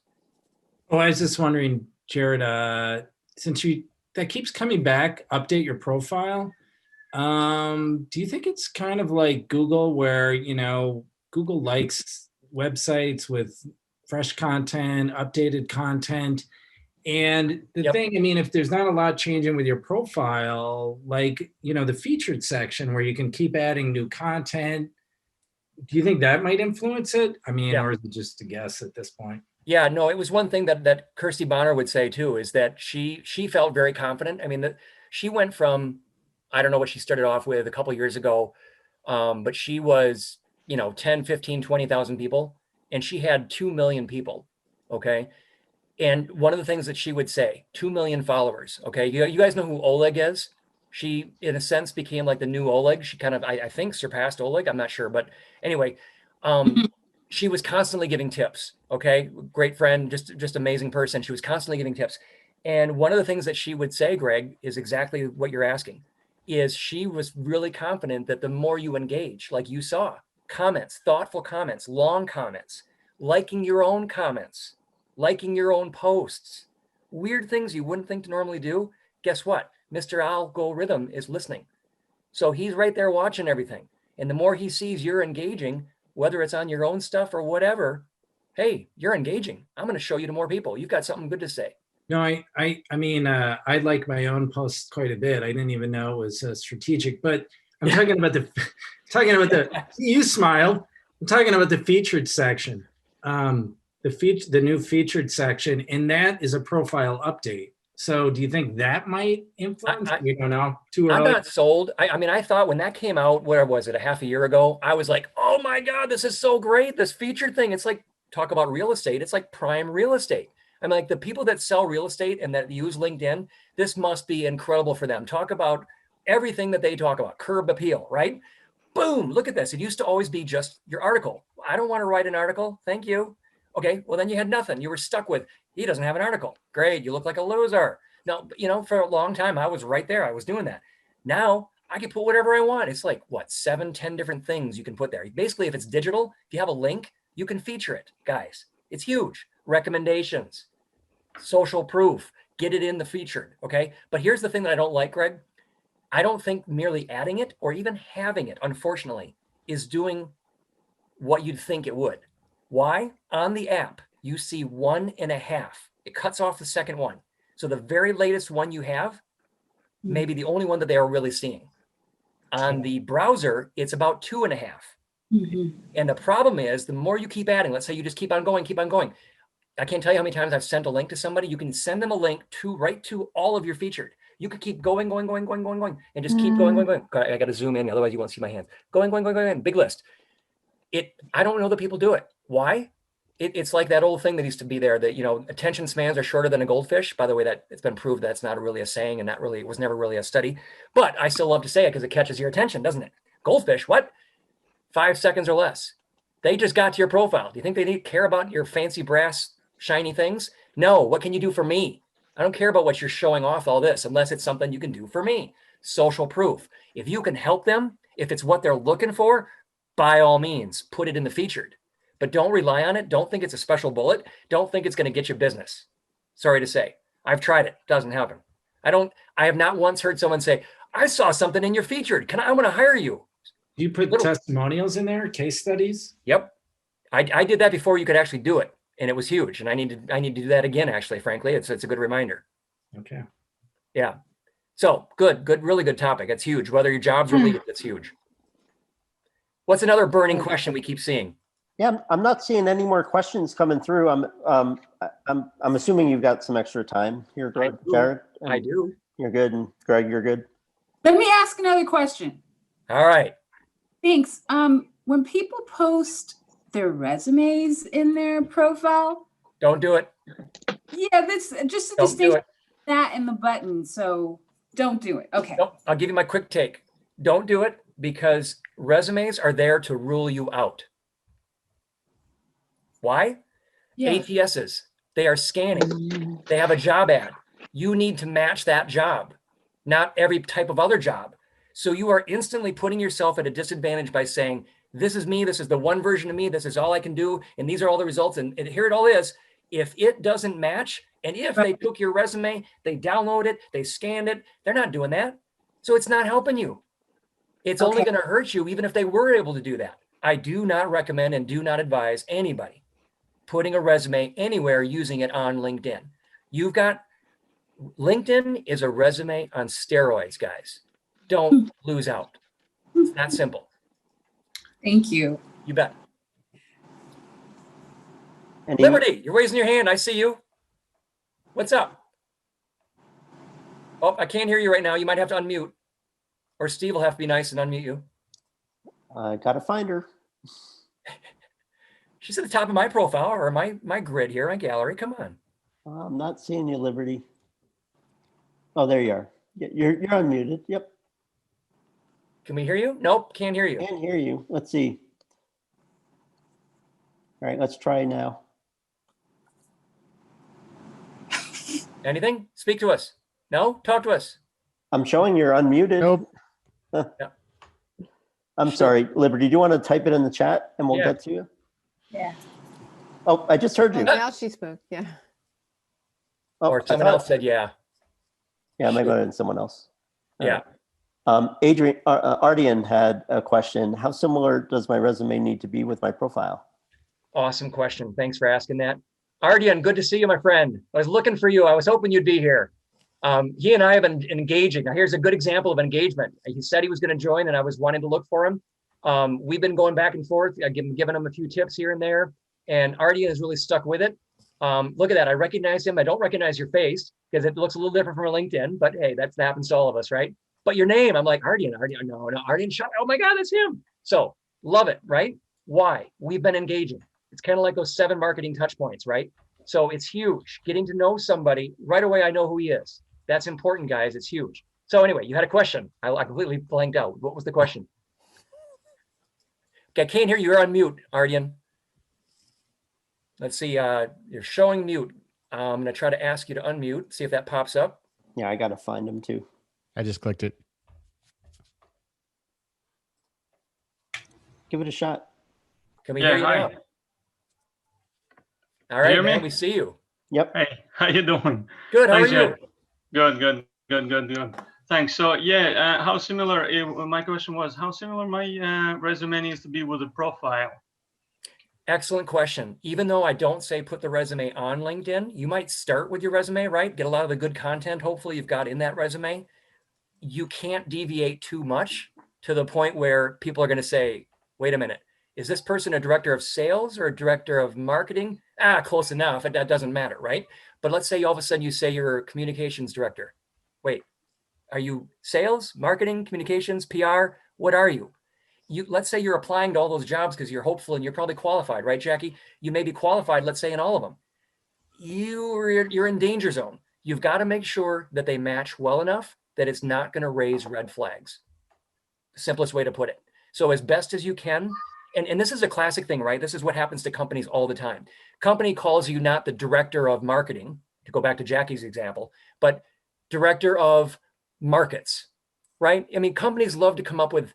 Oh, I was just wondering, Jared, since that keeps coming back, update your profile. Do you think it's kind of like Google where, Google likes websites with fresh content, updated content? And the thing, if there's not a lot changing with your profile, like, the featured section where you can keep adding new content, do you think that might influence it? Or is it just a guess at this point? Yeah, no, it was one thing that Kirsty Bonner would say too, is that she felt very confident. She went from, I don't know what she started off with a couple of years ago, but she was, 10, 15, 20,000 people, and she had 2 million people, okay? And one of the things that she would say, 2 million followers, okay? You guys know who Oleg is? She, in a sense, became like the new Oleg. She kind of, I think, surpassed Oleg. I'm not sure, but anyway, she was constantly giving tips, okay? Great friend, just amazing person. She was constantly giving tips. And one of the things that she would say, Greg, is exactly what you're asking, is she was really confident that the more you engage, like you saw, comments, thoughtful comments, long comments, liking your own comments, liking your own posts, weird things you wouldn't think to normally do. Guess what? Mr. Algorithm is listening. So he's right there watching everything. And the more he sees you're engaging, whether it's on your own stuff or whatever, hey, you're engaging. I'm going to show you to more people. You've got something good to say. No, I like my own posts quite a bit. I didn't even know it was strategic, but I'm talking about you smiled. I'm talking about the featured section, the new featured section, and that is a profile update. So do you think that might influence? We don't know. Too early. I'm not sold. I thought when that came out, where was it, a half a year ago? I was like, oh my God, this is so great. This featured thing. It's like, talk about real estate. It's like prime real estate. Like the people that sell real estate and that use LinkedIn, this must be incredible for them. Talk about everything that they talk about, curb appeal, right? Boom, look at this. It used to always be just your article. I don't want to write an article. Thank you. Okay, well then you had nothing. You were stuck with, he doesn't have an article. Great, you look like a loser. No, you know, for a long time, I was right there. I was doing that. Now I can put whatever I want. It's like, what, 7, 10 different things you can put there. Basically, if it's digital, if you have a link, you can feature it, guys. It's huge. Recommendations, social proof, get it in the featured, okay? But here's the thing that I don't like, Greg. I don't think merely adding it or even having it, unfortunately, is doing what you'd think it would. Why? On the app, you see 1.5. It cuts off the second one. So the very latest one you have, maybe the only one that they are really seeing. On the browser, it's about 2.5. And the problem is, the more you keep adding, let's say you just keep on going. I can't tell you how many times I've sent a link to somebody. You can send them a link to right to all of your featured. You could keep going, and just keep going. I got to zoom in, otherwise you won't see my hands. Going, big list. I don't know that people do it. Why? It's like that old thing that used to be there that, you know, attention spans are shorter than a goldfish. By the way, that it's been proved that's not really a saying, and it was never really a study, but I still love to say it because it catches your attention, doesn't it? Goldfish, what? 5 seconds or less. They just got to your profile. Do you think they care about your fancy brass shiny things? No. What can you do for me? I don't care about what you're showing off all this unless it's something you can do for me. Social proof. If you can help them, if it's what they're looking for, by all means, put it in the featured. But don't rely on it. Don't think it's a special bullet. Don't think it's going to get you business. Sorry to say. I've tried it. Doesn't happen. I have not once heard someone say, I saw something in your featured. I want to hire you. Do you put testimonials in there, case studies? Yep. I did that before you could actually do it. And it was huge. And I need to do that again, actually, frankly. It's a good reminder. Okay. Yeah. So good, really good topic. It's huge. Whether your job's related, it's huge. What's another burning question we keep seeing? Yeah, I'm not seeing any more questions coming through. I'm assuming you've got some extra time here, Jared. I do. You're good, and Greg, you're good. Let me ask another question. All right. Thanks. When people post their resumes in their profile, don't do it. Yeah, that's just a distinction. That and the button. So don't do it. Okay. Nope. I'll give you my quick take. Don't do it because resumes are there to rule you out. Why? Yeah. ATSs, they are scanning. They have a job ad. You need to match that job, not every type of other job. So you are instantly putting yourself at a disadvantage by saying, this is me, this is the one version of me, this is all I can do, and these are all the results, and here it all is. If it doesn't match, and if they took your resume, they download it, they scanned it, they're not doing that. So it's not helping you. It's only going to hurt you, even if they were able to do that. I do not recommend and do not advise anybody putting a resume anywhere using it on LinkedIn. LinkedIn is a resume on steroids, guys. Don't lose out. It's that simple. Thank you. You bet. Liberty, you're raising your hand. I see you. What's up? Oh, I can't hear you right now. You might have to unmute. Or Steve will have to be nice and unmute you. I gotta find her. She's at the top of my profile or my grid here, my gallery. Come on. I'm not seeing you, Liberty. Oh, there you are. You're unmuted. Yep. Can we hear you? Nope, can't hear you. Can't hear you. Let's see. All right, let's try now. Anything? Speak to us. No? Talk to us. I'm showing you're unmuted. Nope. Yeah. I'm sorry, Liberty. Do you want to type it in the chat and we'll get to you? Yeah. Oh, I just heard you. Now she spoke. Yeah. Oh, or someone else said, yeah. Yeah, maybe I someone else. Yeah. Adrian, Ardian had a question. How similar does my resume need to be with my profile? Awesome question. Thanks for asking that. Ardian, good to see you, my friend. I was looking for you. I was hoping you'd be here. He and I have been engaging. Now, here's a good example of engagement. He said he was going to join and I was wanting to look for him. We've been going back and forth. I've given him a few tips here and there, and Ardian has really stuck with it. Look at that. I recognize him. I don't recognize your face because it looks a little different from a LinkedIn, but hey, that happens to all of us, right? But your name, I'm like, Ardian, no, Ardian, shut up. Oh my God, that's him. So love it, right? Why? We've been engaging. It's kind of like those 7 marketing touch points, right? So it's huge. Getting to know somebody right away, I know who he is. That's important, guys. It's huge. So anyway, you had a question. I completely blanked out. What was the question? Okay, I can't hear you. You're on mute, Ardian. Let's see, you're showing mute. I'm gonna try to ask you to unmute, see if that pops up. Yeah, I got to find them too. I just clicked it. Give it a shot. Can we hear you hi. now? All right, hear man, me? we see you. Yep. Hey, how you doing? Good, how are Thanks, you? Good. Thanks. So yeah, how similar, my question was, how similar my resume needs to be with the profile? Excellent question. Even though I don't say put the resume on LinkedIn, you might start with your resume, right? Get a lot of the good content, hopefully you've got in that resume. You can't deviate too much to the point where people are going to say, wait a minute, is this person a director of sales or a director of marketing? Close enough. That doesn't matter, right? But let's say all of a sudden you say you're a communications director. Wait, are you sales, marketing, communications, PR? What are you? Let's say you're applying to all those jobs because you're hopeful and you're probably qualified, right, Jackie? You may be qualified, let's say, in all of them. You're in danger zone. You've got to make sure that they match well enough that it's not going to raise red flags. The simplest way to put it. So as best as you can, and this is a classic thing, right? This is what happens to companies all the time. Company calls you not the director of marketing, to go back to Jackie's example, but director of markets, right? I mean, companies love to come up with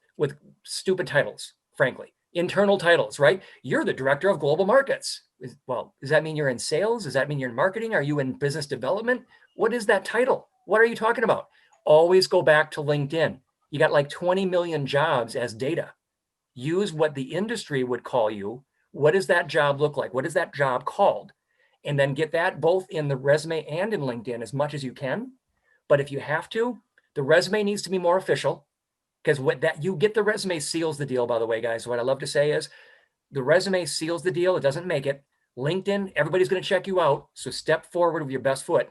stupid titles, frankly, internal titles, right? You're the director of global markets. Well, does that mean you're in sales? Does that mean you're in marketing? Are you in business development? What is that title? What are you talking about? Always go back to LinkedIn. You got like 20 million jobs as data. Use what the industry would call you. What does that job look like? What is that job called? And then get that both in the resume and in LinkedIn as much as you can. But if you have to, the resume needs to be more official, because what that you get the resume seals the deal, by the way, guys. What I love to say is the resume seals the deal. It doesn't make it. LinkedIn, everybody's going to check you out. So step forward with your best foot,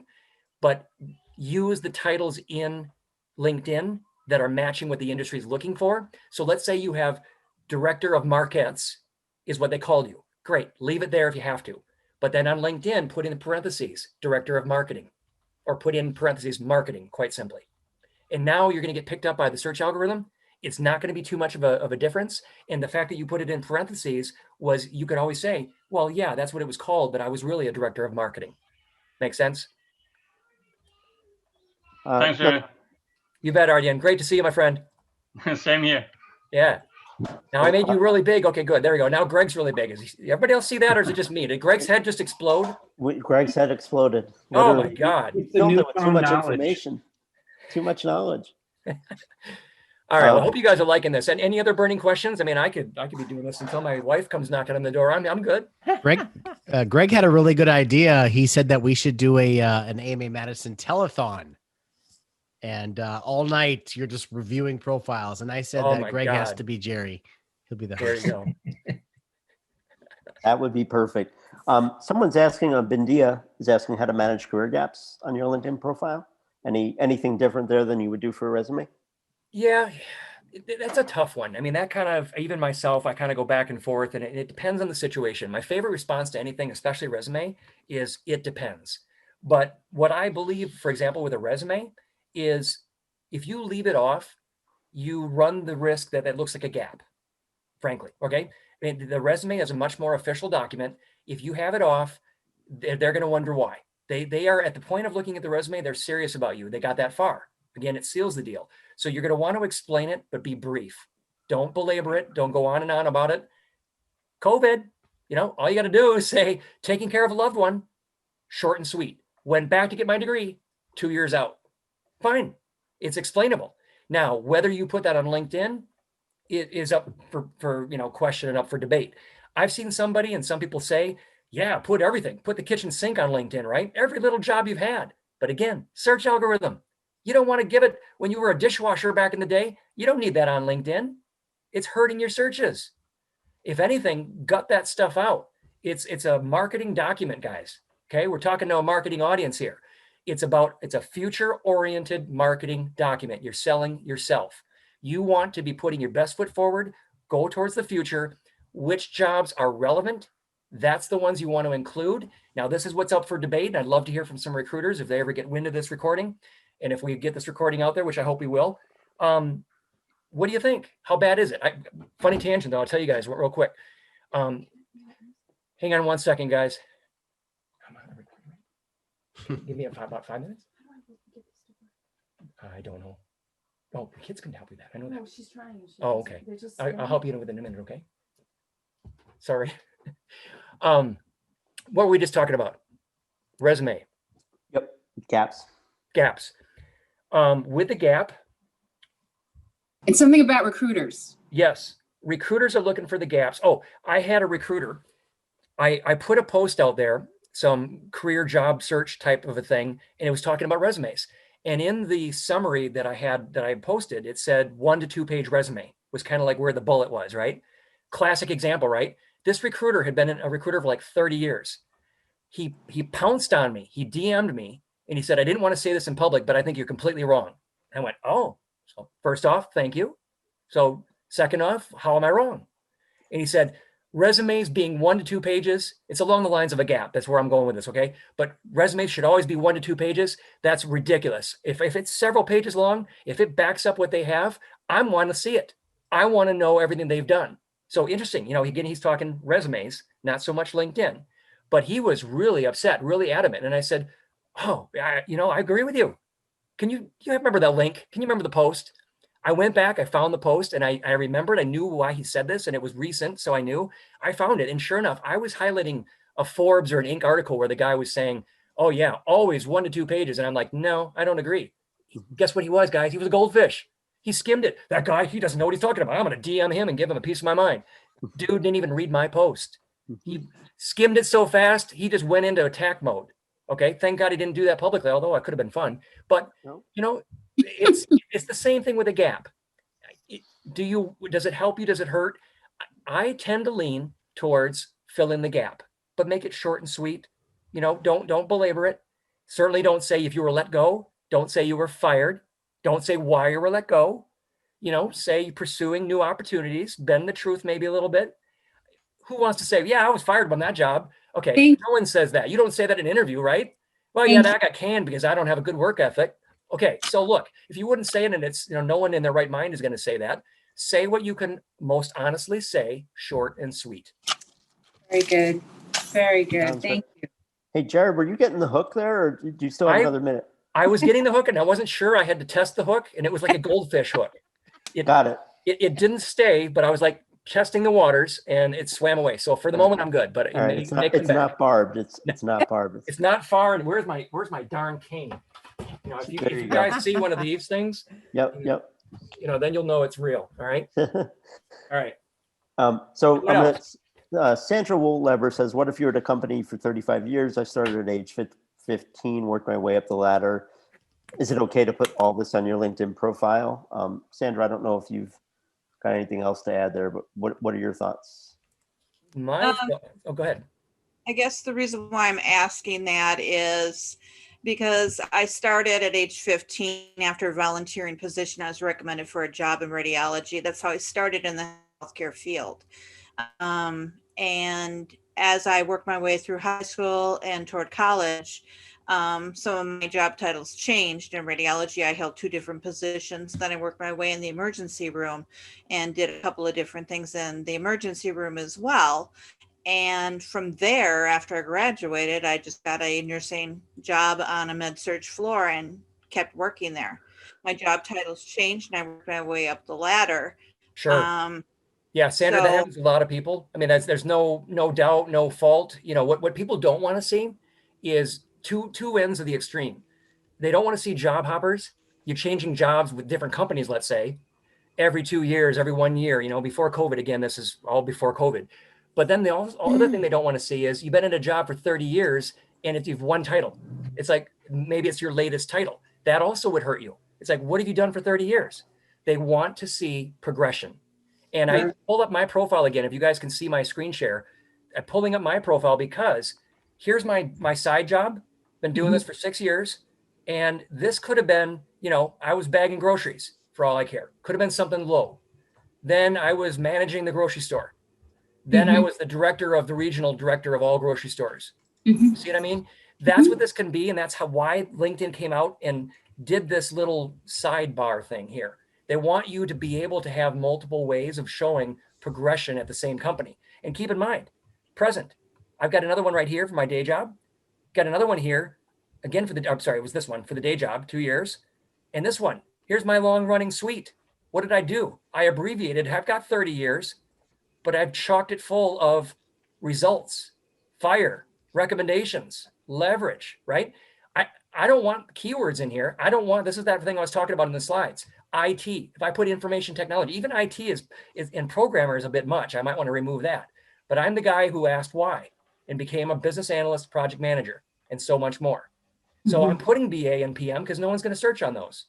but use the titles in LinkedIn that are matching what the industry is looking for. So let's say you have director of markets is what they called you. Great. Leave it there if you have to. But then on LinkedIn, put in parentheses, director of marketing, or put in parentheses, marketing, quite simply. And now you're going to get picked up by the search algorithm. It's not going to be too much of a difference. And the fact that you put it in parentheses was you could always say, well, yeah, that's what it was called, but I was really a director of marketing. Make sense? Thanks, Jerry. You bet, Arden. Great to see you, my friend. Same here. Yeah. Now I made you really big. Okay, good. There we go. Now Greg's really big. Everybody else see that, or is it just me? Did Greg's head just explode? Greg's head exploded. Oh my Literally. God. We filled it with too much information. Too much knowledge. All right. Well, I hope you guys are liking this. And any other burning questions? I mean, I could be doing this until my wife comes knocking on the door. I'm good. Greg had a really good idea. He said that we should do an AMA Madison telethon. And all night you're just reviewing profiles. And I said that Greg has to be Jerry. He'll be the host. There you go. That would be perfect. Someone's asking, Bindia is asking how to manage career gaps on your LinkedIn profile. Anything different there than you would do for a resume? Yeah, that's a tough one. I mean, that kind of, even myself, I kind of go back and forth, and it depends on the situation. My favorite response to anything, especially resume, is it depends. But what I believe, for example, with a resume is if you leave it off, you run the risk that it looks like a gap, frankly, okay? I mean, the resume is a much more official document. If you have it off, they're going to wonder why. They are at the point of looking at the resume, they're serious about you. They got that far. Again, it seals the deal. So you're going to want to explain it, but be brief. Don't belabor it. Don't go on and on about it. COVID, all you got to do is say, taking care of a loved one, short and sweet. Went back to get my degree, 2 years out. Fine. It's explainable. Now, whether you put that on LinkedIn, it is up for question and up for debate. I've seen somebody and some people say, yeah, put everything, put the kitchen sink on LinkedIn, right? Every little job you've had. But again, search algorithm. You don't want to give it when you were a dishwasher back in the day. You don't need that on LinkedIn. It's hurting your searches. If anything, gut that stuff out. It's a marketing document, guys. Okay, we're talking to a marketing audience here. It's a future-oriented marketing document. You're selling yourself. You want to be putting your best foot forward, go towards the future. Which jobs are relevant? That's the ones you want to include. Now, this is what's up for debate, and I'd love to hear from some recruiters if they ever get wind of this recording. And if we get this recording out there, which I hope we will, what do you think? How bad is it? Funny tangent, though. I'll tell you guys real quick. Hey, Hang on one second, guys. Give me about 5 minutes. I don't know. Oh, the kids can help you with that. I know that. she's trying. Oh, okay. I'll help you within a minute, okay? Sorry. What were we just talking about? Resume. Yep. Gaps. Gaps. With the gap. And something about recruiters. Yes. Recruiters are looking for the gaps. Oh, I had a recruiter. I put a post out there, some career job search type of a thing, and it was talking about resumes. And in the summary that I posted, it said 1 to 2 page resume was kind of like where the bullet was, right? Classic example, right? This recruiter had been a recruiter for like 30 years. He pounced on me. He DM'd me and he said, I didn't want to say this in public, but I think you're completely wrong. I went, oh, so first off, thank you. So second off, how am I wrong? And he said, resumes being 1 to 2 pages, it's along the lines of a gap. That's where I'm going with this, okay? But resumes should always be 1 to 2 pages. That's ridiculous. If it's several pages long, if it backs up what they have, I want to see it. I want to know everything they've done. So interesting, you know, again, he's talking resumes, not so much LinkedIn, but he was really upset, really adamant. And I said, oh, I agree with you. Can you remember that link? Can you remember the post? I went back, I found the post, and I remembered, I knew why he said this, and it was recent, so I knew. I found it, and sure enough, I was highlighting a Forbes or an Inc. article where the guy was saying, oh yeah, always 1 to 2 pages, and I'm like, no, I don't agree. Guess what he was, guys? He was a goldfish. He skimmed it. That guy, he doesn't know what he's talking about. I'm going to DM him and give him a piece of my mind. Dude didn't even read my post. He skimmed it so fast, he just went into attack mode. Okay, thank God he didn't do that publicly, although it could have been fun. But, it's the same thing with a gap. Does it help you? Does it hurt? I tend to lean towards fill in the gap, but make it short and sweet. Don't belabor it. Certainly don't say if you were let go. Don't say you were fired. Don't say why you were let go. Say pursuing new opportunities, bend the truth maybe a little bit. Who wants to say, yeah, I was fired from that job? Okay, no one says that. You don't say that in an interview, right? Well, yeah, that got canned because I don't have a good work ethic. Okay, so look, if you wouldn't say it, and it's, no one in their right mind is going to say that. Say what you can most honestly say, short and sweet. Very good. Very good. Thank you. Hey, Jared, were you getting the hook there, or do you still have another minute? I was getting the hook, and I wasn't sure. I had to test the hook, and it was like a goldfish hook. Got it. It didn't stay, but I was like testing the waters, and it swam away. So for the moment, I'm good. But it's not barbed. It's not barbed. It's not far. And where's my darn cane? If you guys see one of these things, yep. Then you'll know it's real. All right. All right. Sandra Woollever says, what if you were at a company for 35 years? I started at age 15, worked my way up the ladder. Is it okay to put all this on your LinkedIn profile? Sandra, I don't know if you've got anything else to add there, but what are your thoughts? Go ahead. I guess the reason why I'm asking that is because I started at age 15 after a volunteering position. I was recommended for a job in radiology. That's how I started in the healthcare field. And as I worked my way through high school and toward college, some of my job titles changed. In radiology, I held 2 different positions. Then I worked my way in the emergency room and did a couple of different things in the emergency room as well. And from there, after I graduated, I just got a nursing job on a med-surg floor and kept working there. My job titles changed and I worked my way up the ladder. Sure. Yeah, Sandra, that happens to a lot of people. I mean, there's no doubt, no fault. What people don't want to see is two ends of the extreme. They don't want to see job hoppers. You're changing jobs with different companies, let's say, every 2 years, every 1 year, before COVID. Again, this is all before COVID. But then the other thing they don't want to see is you've been in a job for 30 years and you've one title. It's like, maybe it's your latest title. That also would hurt you. It's like, what have you done for 30 years? They want to see progression. And I pulled up my profile again. If you guys can see my screen share, I'm pulling up my profile because here's my side job. Been doing this for 6 years. And this could have been, I was bagging groceries for all I care. Could have been something low. Then I was managing the grocery store. Then I was the regional director of all grocery stores. See what I mean? That's what this can be. And that's why LinkedIn came out and did this little sidebar thing here. They want you to be able to have multiple ways of showing progression at the same company. And keep in mind, present. I've got another one right here for my day job. Got another one here again for the, I'm sorry, it was this one for the day job, 2 years. And this one, here's my long running suite. What did I do? I abbreviated, I've got 30 years, but I've chalked it full of results, fire, recommendations, leverage, right? I don't want keywords in here. I don't want, this is that thing I was talking about in the slides. IT, if I put information technology, even IT is and programmer is a bit much. I might want to remove that. But I'm the guy who asked why and became a business analyst, project manager, and so much more. So I'm putting BA and PM because no one's going to search on those.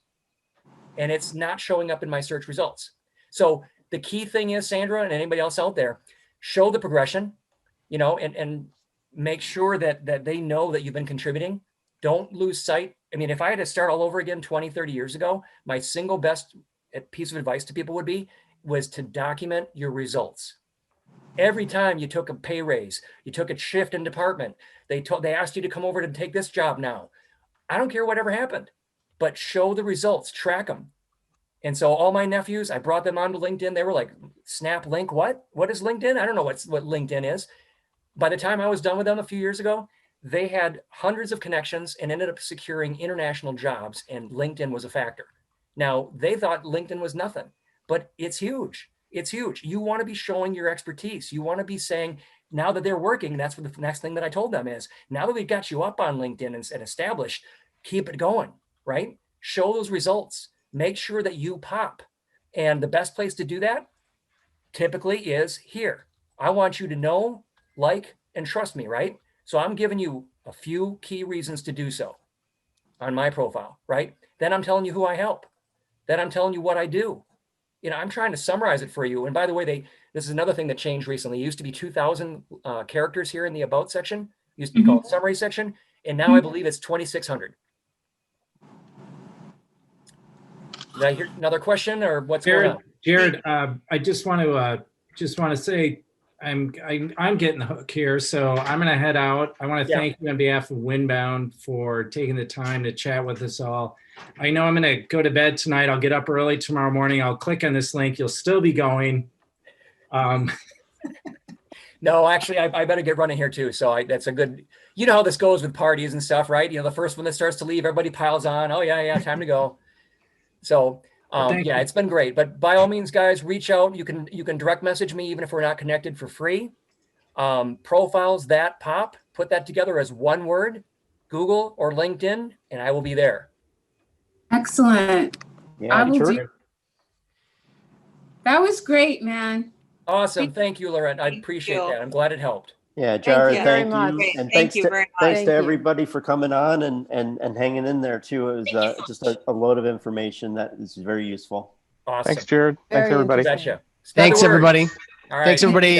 And it's not showing up in my search results. So the key thing is, Sandra and anybody else out there, show the progression, you know, and make sure that they know that you've been contributing. Don't lose sight. I mean, if I had to start all over again 20, 30 years ago, my single best piece of advice to people was to document your results. Every time you took a pay raise, you took a shift in department, they asked you to come over to take this job now. I don't care whatever happened, but show the results, track them. And so all my nephews, I brought them onto LinkedIn. They were like, Snap Link, what? What is LinkedIn? I don't know what LinkedIn is. By the time I was done with them a few years ago, they had hundreds of connections and ended up securing international jobs, and LinkedIn was a factor. Now, they thought LinkedIn was nothing, but it's huge. It's huge. You want to be showing your expertise. You want to be saying, now that they're working, that's what the next thing that I told them is, now that we've got you up on LinkedIn and established, keep it going, right? Show those results. Make sure that you pop. And the best place to do that typically is here. I want you to know, like, and trust me, right? So I'm giving you a few key reasons to do so on my profile, right? Then I'm telling you who I help. Then I'm telling you what I do. You know, I'm trying to summarize it for you. And by the way, this is another thing that changed recently. It used to be 2,000 characters here in the about section. It used to be called summary section. And now I believe it's 2,600. Did I hear another question or what's going on? Jared, I just want to say I'm getting the hook here, so I'm going to head out. I want to thank you on behalf of Winbound for taking the time to chat with us all. I know I'm going to go to bed tonight. I'll get up early tomorrow morning. I'll click on this link. You'll still be going. No, actually, I better get running here too. So that's a good, you know how this goes with parties and stuff, right? You know, the first one that starts to leave, everybody piles on. Oh yeah, time to go. So yeah, it's been great. But by all means, guys, reach out. You can direct message me even if we're not connected for free. Profiles that pop, put that together as one word, Google or LinkedIn, and I will be there. Excellent. Yeah, that was great, man. Awesome. Thank you, Lorette. I appreciate that. I'm glad it helped. Yeah, Jared, thank you. And thank you very much. Thanks to everybody for coming on and hanging in there too. It was just a load of information that is very useful. Awesome. Thanks, Jared. Thanks, everybody. Gotcha. Thanks, everybody. All right. Thanks, everybody.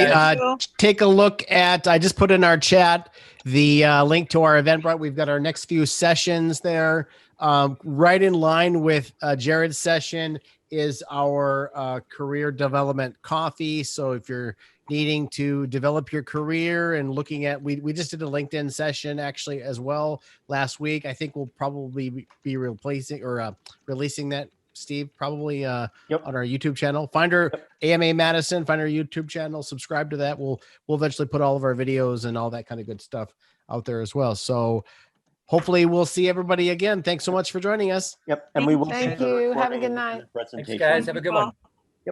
Take a look at, I just put in our chat the link to our Eventbrite. We've got our next few sessions there. Right in line with Jared's session is our career development coffee. So if you're needing to develop your career and looking at, we just did a LinkedIn session actually as well last week. I think we'll probably be replacing or releasing that, Steve, probably on our YouTube channel. Find our AMA Madison, find our YouTube channel, subscribe to that. We'll eventually put all of our videos and all that kind of good stuff out there as well. So hopefully we'll see everybody again. Thanks so much for joining us. Yep. And we will Thank you. Have a good night. Thanks, guys. Have a good one.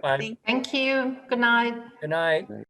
Bye. Thank you. Good night. Good night.